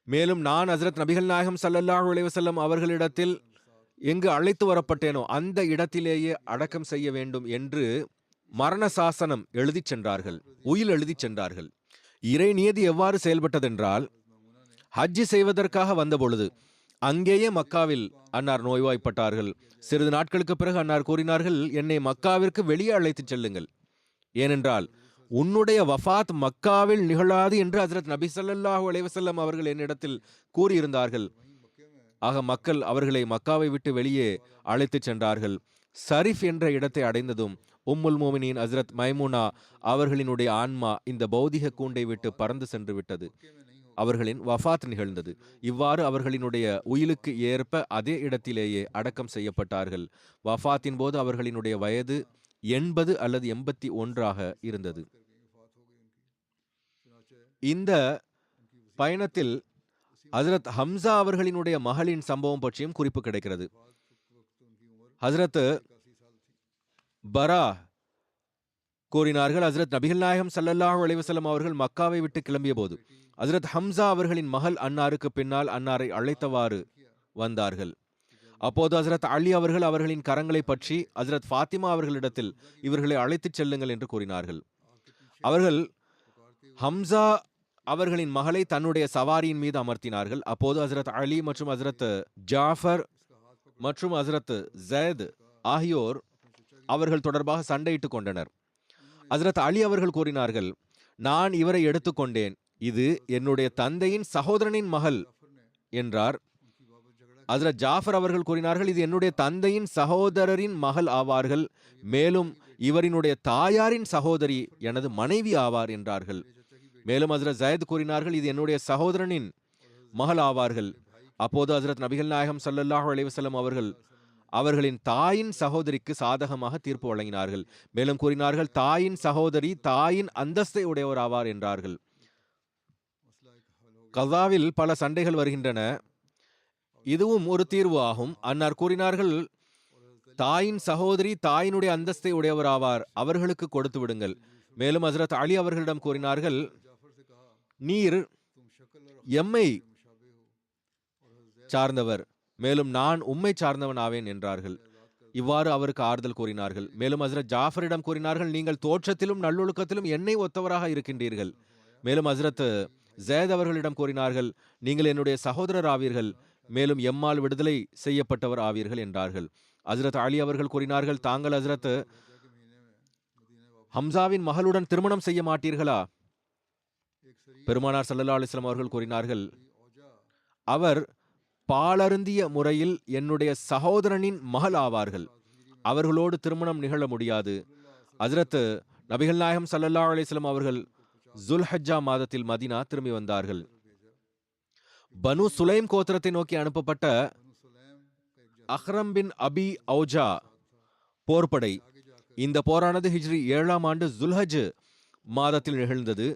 மேலும் நான் ஹஜ்ரத் நபிகள் நாயகம் ஸல்லல்லாஹு அலைஹி வஸல்லம் அவர்களிடத்தில் எங்கு அழைத்து வரப்பட்டேனோ அந்த இடத்திலேயே அடக்கம் செய்ய வேண்டும் என்று மரண சாசனம் எழுதிச் சென்றார்கள், உயில் எழுதிச் சென்றார்கள். இறை நியதி எவ்வாறு செயல்பட்டதென்றால், ஹஜ்ஜி செய்வதற்காக வந்தபொழுது அங்கேயே மக்காவில் அன்னார் நோய்வாய்ப்பட்டார்கள். சிறிது நாட்களுக்கு பிறகு அன்னார் கூறினார்கள், என்னை மக்காவிற்கு வெளியே அழைத்துச் செல்லுங்கள், ஏனென்றால் உன்னுடைய வஃபாத் மக்காவில் நிகழாது என்று ஹஜ்ரத் நபி ஸல்லல்லாஹு அலைஹி வஸல்லம் அவர்கள் என்னிடத்தில் கூறியிருந்தார்கள். ஆக மக்கள் அவர்களை மக்காவை விட்டு வெளியே அழைத்துச் சென்றார்கள். சரிஃப் என்ற இடத்தை அடைந்ததும் உம்முல் மோமினின் ஹஜ்ரத் மைமுனா அவர்களினுடைய ஆன்மா இந்த பௌதிக கூண்டை விட்டு பறந்து சென்று விட்டது. அவர்களின் வஃபாத் நிகழ்ந்தது. இவ்வாறு அவர்களினுடைய உயிலுக்கு ஏற்ப அதே இடத்திலேயே அடக்கம் செய்யப்பட்டார்கள். வஃபாத்தின் போது அவர்களினுடைய வயது 80 அல்லது 81 இருந்தது. இந்த பயணத்தில் ஹஜ்ரத் ஹம்சா அவர்களினுடைய மகளின் சம்பவம் பற்றியும் குறிப்பு கிடைக்கிறது. ஹஜ்ரத் பரா கூறினார்கள், ஹஜ்ரத் நபிகள் நாயகம் ஸல்லல்லாஹு அலைஹி வஸல்லம் அவர்கள் மக்காவை விட்டு கிளம்பிய போது ஹஜ்ரத் ஹம்சா அவர்களின் மகள் அன்னாருக்கு பின்னால் அன்னாரை அழைத்தவாறு வந்தார்கள். அப்போது ஹஜ்ரத் அலி அவர்கள் அவர்களின் கரங்களை பற்றி ஹஜ்ரத் ஃபாத்திமா அவர்களிடத்தில் இவர்களை அழைத்துச் செல்லுங்கள் என்று கூறினார்கள். அவர்கள் ஹம்சா அவர்களின் மகளை தன்னுடைய சவாரியின் மீது அமர்த்தினார்கள். அப்போது ஹஜ்ரத் அலி மற்றும் ஹஜ்ரத் ஜாஃபர் மற்றும் ஹஜ்ரத் ஜயத் ஆகியோர் அவர்கள் தொடர்பாக சண்டையிட்டுக் கொண்டனர். ஹஜ்ரத் அலி அவர்கள் கூறினார்கள், நான் இவரை எடுத்துக்கொண்டேன், இது என்னுடைய தந்தையின் சகோதரனின் மகள் என்றார். ஹஜ்ரத் ஜாஃபர் அவர்கள் கூறினார்கள், இது என்னுடைய தந்தையின் சகோதரரின் மகள் ஆவார்கள், மேலும் இவரினுடைய தாயாரின் சகோதரி எனது மனைவி ஆவார் என்றார்கள். மேலும் ஹஜ்ரத் ஜயத் கூறினார்கள், இது என்னுடைய சகோதரனின் மகள் ஆவார்கள். அப்போது ஹஜ்ரத் நபிகள் நாயகம் ஸல்லல்லாஹு அலைஹி வஸல்லம் அவர்கள் அவர்களின் தாயின் சகோதரிக்கு சாதகமாக தீர்ப்பு வழங்கினார்கள். மேலும் கூறினார்கள், தாயின் சகோதரி தாயின் அந்தஸ்தை உடையவர் ஆவார் என்றார்கள். கஸாவில் பல சண்டைகள் வருகின்றன, இதுவும் ஒரு தீர்வு ஆகும். அன்னார் கூறினார்கள், தாயின் சகோதரி தாயினுடைய அந்தஸ்தை உடையவர் ஆவார், அவர்களுக்கு கொடுத்து விடுங்கள். மேலும் ஹஜ்ரத் அலி அவர்களிடம் கூறினார்கள், நீர் எம்மை சார்ந்தவர், மேலும் நான் உம்மை சார்ந்தவன் ஆவேன் என்றார்கள். இவ்வாறு அவருக்கு ஆறுதல் கூறினார்கள். மேலும் ஹஜ்ரத் ஜாஃபரிடம் கூறினார்கள், நீங்கள் தோற்றத்திலும் நல்லொழுக்கத்திலும் என்னை ஒத்தவராக இருக்கின்றீர்கள். மேலும் ஹஜ்ரத் ஜயத் அவர்களிடம் கூறினார்கள், நீங்கள் என்னுடைய சகோதரர் ஆவீர்கள், மேலும் எம்மால் விடுதலை செய்யப்பட்டவர் ஆவீர்கள் என்றார்கள். ஹஜ்ரத் அலி அவர்கள் கூறினார்கள், தாங்கள் ஹஜ்ரத் ஹம்சாவின் மகளுடன் திருமணம் செய்ய மாட்டீர்களா? பெருமானார் ஸல்லல்லாஹு அலைஹி வஸல்லம் அவர்கள் கூறினார்கள், அவர் பாலருந்திய முறையில் என்னுடைய சகோதரனின் மகள் ஆவார்கள், அவர்களோடு திருமணம் நிகழ முடியாது. ஹஜ்ரத் நபிகள் நாயகம் ஸல்லல்லாஹு அலைஹி வஸல்லம் அவர்கள் ஜுல்ஹஜ்ஜா மாதத்தில் மதீனா திரும்பி வந்தார்கள். பனு சுலைம் கோத்திரத்தை நோக்கி அனுப்பப்பட்ட அஹ்ரம் பின் அபி ஔஜா போர்படை, இந்த போரானது ஹிஜ்ரி 7ஆம் ஆண்டு ஜுல்ஹஜ் மாதத்தில் நிகழ்ந்தது.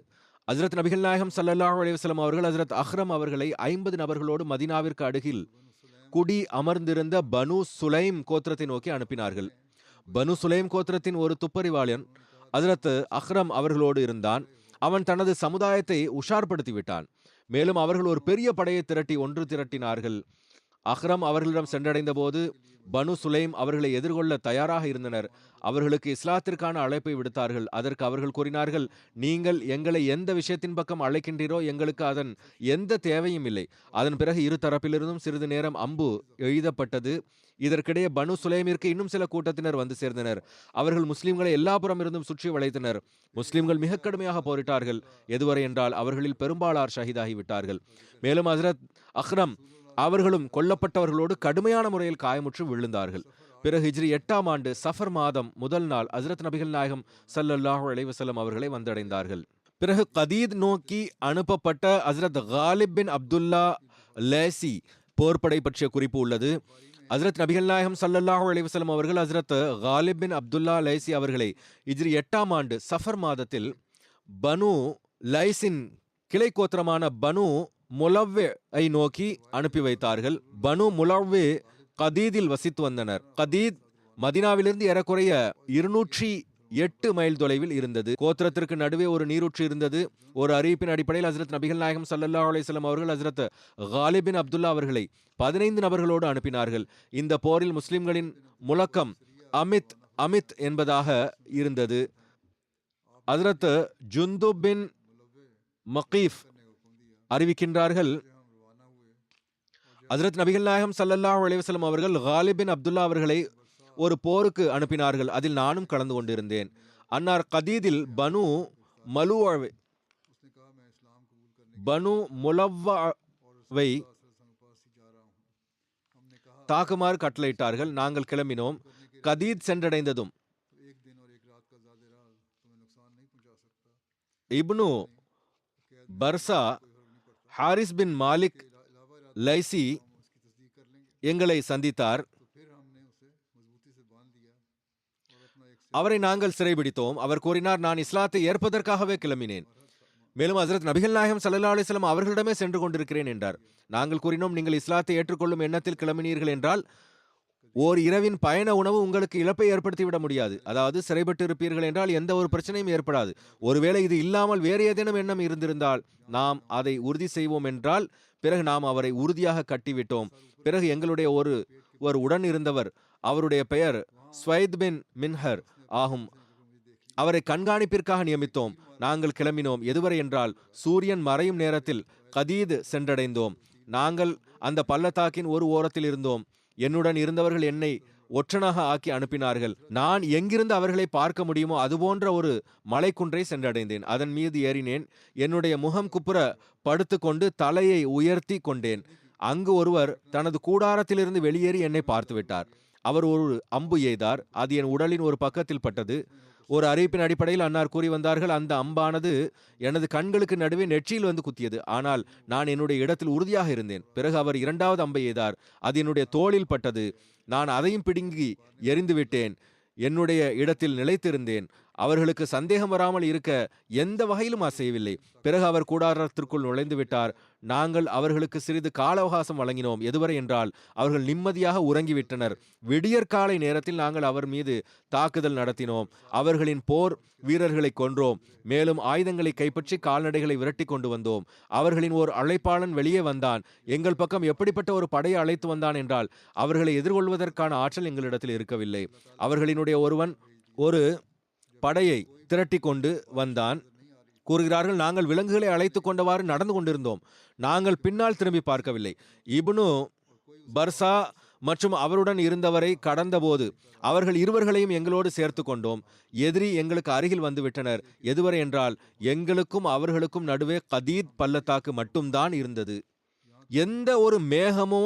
ஹஜ்ரத் நபிகள் நாயகம் ஸல்லல்லாஹு அலைஹி வஸல்லம் அவர்கள் ஹஜ்ரத் அஹ்ரம் அவர்களை 50 நபர்களோடு மதீனாவிற்கு அருகில் குடி அமர்ந்திருந்த பனு சுலைம் கோத்திரத்தை நோக்கி அனுப்பினார்கள். பனு சுலைம் கோத்திரத்தின் ஒரு துப்பறிவாளன் ஹஜ்ரத் அஹ்ரம் அவர்களோடு இருந்தான். அவன் தனது சமுதாயத்தை உஷார்படுத்தி விட்டான். மேலும் அவர்கள் ஒரு பெரிய படையை ஒன்று திரட்டினார்கள். அஹ்ரம் அவர்களிடம் சென்றடைந்த போது பனு சுலைம் அவர்களை எதிர்கொள்ள தயாராக இருந்தனர். அவர்களுக்கு இஸ்லாத்திற்கான அழைப்பை விடுத்தார்கள். அதற்கு அவர்கள் கூறினார்கள், நீங்கள் எங்களை எந்த விஷயத்தின் பக்கம் அழைக்கின்றீரோ எங்களுக்கு அதன் எந்த தேவையும் இல்லை. அதன் பிறகு இரு தரப்பிலிருந்தும் சிறிது நேரம் அம்பு எழுதப்பட்டது. இதற்கிடையே பனு சுலைமிற்கு இன்னும் சில கூட்டத்தினர் வந்து சேர்ந்தனர். அவர்கள் முஸ்லிம்களை எல்லா புறம் இருந்தும் சுற்றி வளைத்தனர். முஸ்லிம்கள் மிக கடுமையாக போரிட்டார்கள். எதுவரை என்றால் அவர்களில் பெரும்பாலார் ஷஹீதாகிவிட்டார்கள். மேலும் ஹஜ்ரத் அஹ்ரம் அவர்களும் கொல்லப்பட்டவர்களோடு கடுமையான முறையில் காயமுற்று விழுந்தார்கள். பிறகு ஹிஜ்ரி 8ஆம் ஆண்டு சஃபர் மாதம் முதல் நாள் ஹஜ்ரத் நபிகள் நாயகம் ஸல்லல்லாஹு அலைஹி வஸல்லம் அவர்களை வந்தடைந்தார்கள். பிறகு கதீத் நோக்கி அனுப்பப்பட்ட ஹஜ்ரத் காலிப் பின் அப்துல்லா லேசி போர்படை பற்றிய குறிப்பு உள்ளது. ஹஜ்ரத் நபிகள் நாயகம் ஸல்லல்லாஹு அலைஹி வஸல்லம் அவர்கள் ஹஜ்ரத் காலிப் பின் அப்துல்லா லைசி அவர்களை ஹிஜ்ரி 8ஆம் ஆண்டு சஃபர் மாதத்தில் பனு லைஸின் கிளை கோத்திரமான பனு முலவ்வே ஐ நோக்கி அனுப்பி வைத்தார்கள். பனு முலவ்வே கதீதில் வசித்து வந்தனர். கதீத் மதினாவிலிருந்து ஏறக்குறைய 208 மைல் தொலைவில் இருந்தது. கோத்திரத்திற்கு நடுவே ஒரு நீரூற்று இருந்தது. ஒரு அறிவிப்பின் அடிப்படையில் ஹஜ்ரத் நபிகள் நாயகம் ஸல்லல்லாஹு அலைஹி வஸல்லம் அவர்கள் ஹஜ்ரத் காலிப் பின் அப்துல்லா அவர்களை 15 நபர்களோடு அனுப்பினார்கள். இந்த போரில் முஸ்லிம்களின் முழக்கம் அமித் அமித் என்பதாக இருந்தது. ஹஜ்ரத் ஜுந்துப் பின் மகீஃப் அறிவிக்கின்றார்கள், ஹஜ்ரத் நபிகள் நாயகம் ஸல்லல்லாஹு அலைஹி வஸல்லம் அவர்கள் காலிப் பின் அப்துல்லா அவர்களை ஒரு போருக்கு அனுப்பினார்கள். அதில் நானும் கலந்து கொண்டிருந்தேன். அன்னார் கதீதில் பனு முலவ்வை தாக்குமாறு கட்டளையிட்டார்கள். நாங்கள் கிளம்பினோம். கதீத் சென்றடைந்ததும் இப்னு பர்சா ஹாரிஸ் பின் மாலிக் லைசி எங்களை சந்தித்தார். அவரை நாங்கள் சிறைபிடித்தோம். அவர் கூறினார், நான் இஸ்லாத்தை ஏற்பதற்காகவே கிளம்பினேன். மேலும் ஹஜ்ரத் நபிகள் நாயகம் ஸல்லல்லாஹு அலைஹி வஸல்லம் அவர்களிடமே சென்று கொண்டிருக்கிறேன் என்றார். நாங்கள் கூறினோம், நீங்கள் இஸ்லாத்தை ஏற்றுக்கொள்ளும் எண்ணத்தில் கிளம்பினீர்கள் என்றால் ஓர் இரவின் பயண உணவு உங்களுக்கு இழப்பை ஏற்படுத்திவிட முடியாது. அதாவது சிறைப்பட்டு இருப்பீர்கள் என்றால் எந்த ஒரு பிரச்சனையும் ஏற்படாது. ஒருவேளை இது இல்லாமல் வேறு ஏதேனும் எண்ணம் இருந்திருந்தால் நாம் அதை உறுதி செய்வோம் என்றால் பிறகு நாம் அவரை உறுதியாக கட்டிவிட்டோம். பிறகு எங்களுடைய ஒரு உடன் இருந்தவர், அவருடைய பெயர் ஸ்வைத் பின் மின்ஹர் ஆகும். அவரை கண்காணிப்பிற்காக நியமித்தோம். நாங்கள் கிளம்பினோம். எதுவரை என்றால் சூரியன் மறையும் நேரத்தில் கதீத் சென்றடைந்தோம். நாங்கள் அந்த பள்ளத்தாக்கின் ஒரு ஓரத்தில் இருந்தோம். என்னுடன் இருந்தவர்கள் என்னை ஒற்றனாக ஆக்கி அனுப்பினார்கள். நான் எங்கிருந்து அவர்களை பார்க்க முடியுமோ அதுபோன்ற ஒரு மலைக்குன்றை சென்றடைந்தேன். அதன் மீது ஏறினேன். என்னுடைய முகம் குப்புற படுத்துக்கொண்டு தலையை உயர்த்தி கொண்டேன். அங்கு ஒருவர் தனது கூடாரத்திலிருந்து வெளியேறி என்னை பார்த்துவிட்டார். அவர் ஒரு அம்பு எய்தார். அது என் உடலின் ஒரு பக்கத்தில் பட்டது. ஒரு அறிவிப்பின் அடிப்படையில் அன்னார் கூறி வந்தார்கள், அந்த அம்பானது எனது கண்களுக்கு நடுவே நெற்றியில் வந்து குத்தியது. ஆனால் நான் என்னுடைய இடத்தில் உறுதியாக இருந்தேன். பிறகு அவர் இரண்டாவது அம்பை எய்தார். அது என்னுடைய தோளில் பட்டது. நான் அதையும் பிடுங்கி எறிந்து விட்டேன். என்னுடைய இடத்தில் நிலைத்திருந்தேன். அவர்களுக்கு சந்தேகம் வராமல் இருக்க எந்த வகையிலும் அசையவில்லை. பிறகு அவர் கூடாரத்திற்குள் நுழைந்து விட்டார். நாங்கள் அவர்களுக்கு சிறிது கால அவகாசம் வழங்கினோம். எதுவரை என்றால் அவர்கள் நிம்மதியாக உறங்கிவிட்டனர். விடியற்காலை நேரத்தில் நாங்கள் அவர் மீது தாக்குதல் நடத்தினோம். அவர்களின் போர் வீரர்களை கொன்றோம். மேலும் ஆயுதங்களை கைப்பற்றி கால்நடைகளை விரட்டி கொண்டு வந்தோம். அவர்களின் ஓர் அழைப்பாளன் வெளியே வந்தான். எங்கள் பக்கம் எப்படிப்பட்ட ஒரு படையை அழைத்து வந்தான் என்றால் அவர்களை எதிர்கொள்வதற்கான ஆற்றல் எங்களிடத்தில் இருக்கவில்லை. அவர்களினுடைய ஒருவன் ஒரு படையை திரட்டி கொண்டு வந்தான். கூறுகிறார்கள், நாங்கள் விலங்குகளை அழைத்து கொண்டவாறு நடந்து கொண்டிருந்தோம். நாங்கள் பின்னால் திரும்பி பார்க்கவில்லை. இப்னு பர்சா மற்றும் அவருடன் இருந்தவரை கடந்தபோது அவர்கள் இருவர்களையும் எங்களோடு சேர்த்து கொண்டோம். எதிரி எங்களுக்கு அருகில் வந்து விட்டனர். எதுவரை என்றால் எங்களுக்கும் அவர்களுக்கும் நடுவே கதீத் பள்ளத்தாக்கு மட்டும்தான் இருந்தது. எந்த ஒரு மேகமோ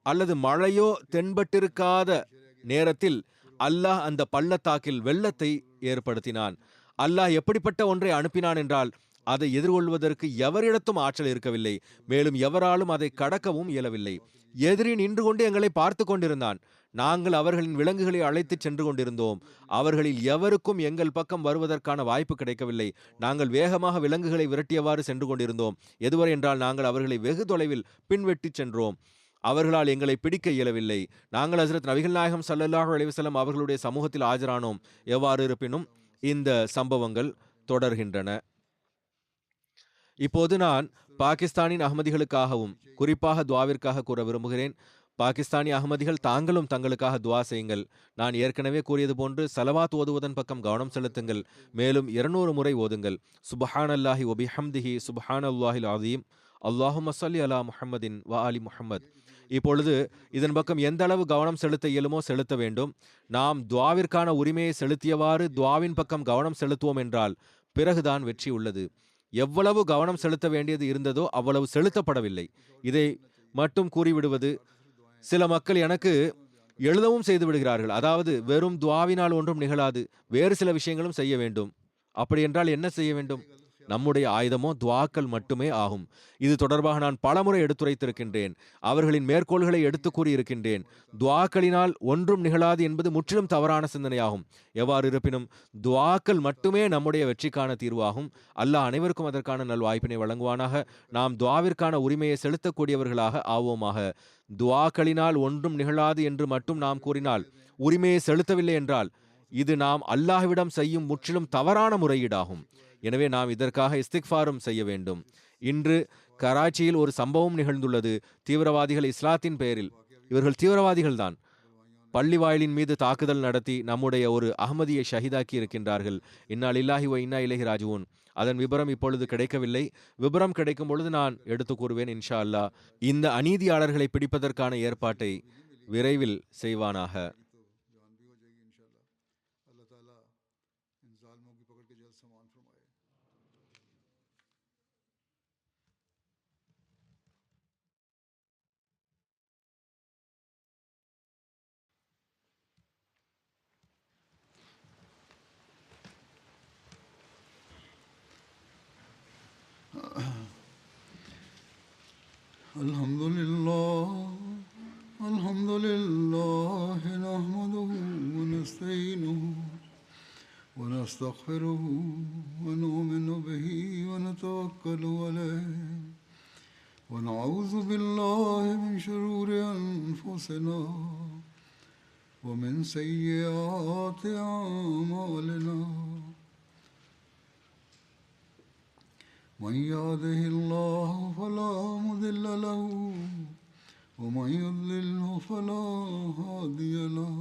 அல்லது மழையோ தென்பட்டிருக்காத நேரத்தில் அல்லாஹ் அந்த பள்ளத்தாக்கில் வெள்ளத்தை ஏற்படுத்தினான். அல்லாஹ் எப்படிப்பட்ட ஒன்றை அனுப்பினான் என்றால் அதை எதிர்கொள்வதற்கு எவரிடத்தும் ஆற்றல் இருக்கவில்லை. மேலும் எவராலும் அதை கடக்கவும் இயலவில்லை. எதிரி நின்று கொண்டு எங்களை பார்த்து கொண்டிருந்தான். நாங்கள் அவர்களின் விலங்குகளை அழைத்து சென்று கொண்டிருந்தோம். அவர்களில் எவருக்கும் எங்கள் பக்கம் வருவதற்கான வாய்ப்பு கிடைக்கவில்லை. நாங்கள் வேகமாக விலங்குகளை விரட்டியவாறு சென்று கொண்டிருந்தோம். எதுவரை என்றால் நாங்கள் அவர்களை வெகு தொலைவில் பின்வெட்டி சென்றோம். அவர்களால் எங்களை பிடிக்க இயலவில்லை. நாங்கள் ஹஜ்ரத் நபிகள் நாயகம் ஸல்லல்லாஹு அலைஹி வஸல்லம் அவர்களுடைய சமூகத்தில் ஆஜரானோம். எவ்வாறு இருப்பினும் இந்த சம்பவங்கள் தொடர்கின்றன. இப்போது நான் பாகிஸ்தானின் அகமதிகளுக்காகவும் குறிப்பாக துவாவிற்காக கூற விரும்புகிறேன். பாகிஸ்தானி அகமதிகள் தாங்களும் தங்களுக்காக துவா செய்யுங்கள். நான் ஏற்கனவே கூறியது போன்று சலவாத் ஓதுவதன் பக்கம் கவனம் செலுத்துங்கள். மேலும் 200 முறை ஓதுங்கள். சுப்ஹானல்லாஹி வ பிஹம்திஹி சுப்ஹானல்லாஹில் அஸீம் அல்லாஹும்ம ஸல்லி அலா முஹம்மதின் வ ஆலி முஹம்மத். இப்பொழுது இதன் பக்கம் எந்த அளவு கவனம் செலுத்த இயலுமோ செலுத்த வேண்டும். நாம் துவாவிற்கான உரிமையை செலுத்தியவாறு துவாவின் பக்கம் கவனம் செலுத்துவோம் என்றால் பிறகுதான் வெற்றி உள்ளது. எவ்வளவு கவனம் செலுத்த வேண்டியது இருந்ததோ அவ்வளவு செலுத்தப்படவில்லை. இதை மட்டும் கூறிவிடுவது, சில மக்கள் எனக்கு எழுதவும் செய்து விடுகிறார்கள். அதாவது வெறும் துவாவினால் ஒன்றும் நிகழாது, வேறு சில விஷயங்களும் செய்ய வேண்டும். அப்படி என்றால் என்ன செய்ய வேண்டும்? நம்முடைய ஆயுதமோ துஆக்கள் மட்டுமே ஆகும். இது தொடர்பாக நான் பலமுறை எடுத்துரைத்திருக்கின்றேன். அவர்களின் மேற்கோள்களை எடுத்துக் கூறியிருக்கின்றேன். துஆக்களினால் ஒன்றும் நிகழாது என்பது முற்றிலும் தவறான சிந்தனையாகும். எவ்வாறு இருப்பினும் துஆக்கள் மட்டுமே நம்முடைய வெற்றிக்கான தீர்வாகும். அல்லாஹ் அனைவருக்கும் அதற்கான நல்வாய்ப்பினை வழங்குவானாக. நாம் துஆவிற்கான உரிமையை செலுத்தக்கூடியவர்களாக ஆவோமாக. துஆக்களினால் ஒன்றும் நிகழாது என்று மட்டும் நாம் கூறினால், உரிமையை செலுத்தவில்லை என்றால், இது நாம் அல்லாஹ்விடம் செய்யும் முற்றிலும் தவறான முறையீடாகும். எனவே நாம் இதற்காக இஸ்திக்ஃபாரும் செய்ய வேண்டும். இன்று கராச்சியில் ஒரு சம்பவம் நிகழ்ந்துள்ளது. தீவிரவாதிகள் இஸ்லாத்தின் பெயரில், இவர்கள் தீவிரவாதிகள்தான், பள்ளி வாயிலின் மீது தாக்குதல் நடத்தி நம்முடைய ஒரு அஹ்மதியை ஷஹீதாக்கி இருக்கின்றார்கள். இன்னா லில்லாஹி வ இன்னா இலைஹி ராஜிஊன். அதன் விபரம் இப்பொழுது கிடைக்கவில்லை. விபரம் கிடைக்கும் பொழுது நான் எடுத்து கூறுவேன் இன்ஷா அல்லாஹ். இந்த அநீதியாளர்களை பிடிப்பதற்கான ஏற்பாட்டை விரைவில் செய்வானாக. Alhamdulillah, nahmaduhu wa nasta'inuhu wa nastaghfiruhu wa nu'minu bihi wa natawakkalu alayhi wa na'udhu billahi min shururi anfusina wa min sayyiati a'malina. من يهده الله فلا مضل له ومن يضلله فلا هادي له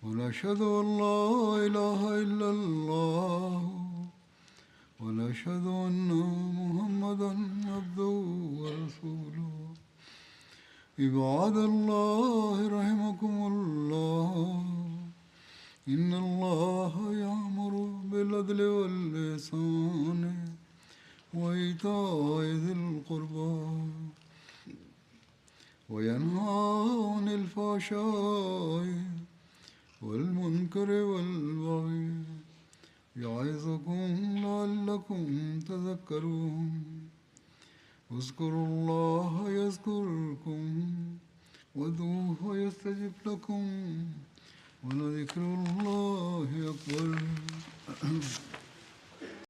ونشهد أن لا إله إلا الله ونشهد أن محمدا عبده ورسوله. عباد الله رحمكم الله إن الله يأمر بالعدل والإحسان وإيتاء ذي القربى وينهى عن الفحشاء والمنكر والبغي يعظكم لعلكم تذكرون. اذكروا الله يذكركم وادعوه يستجب لكم ولذكر الله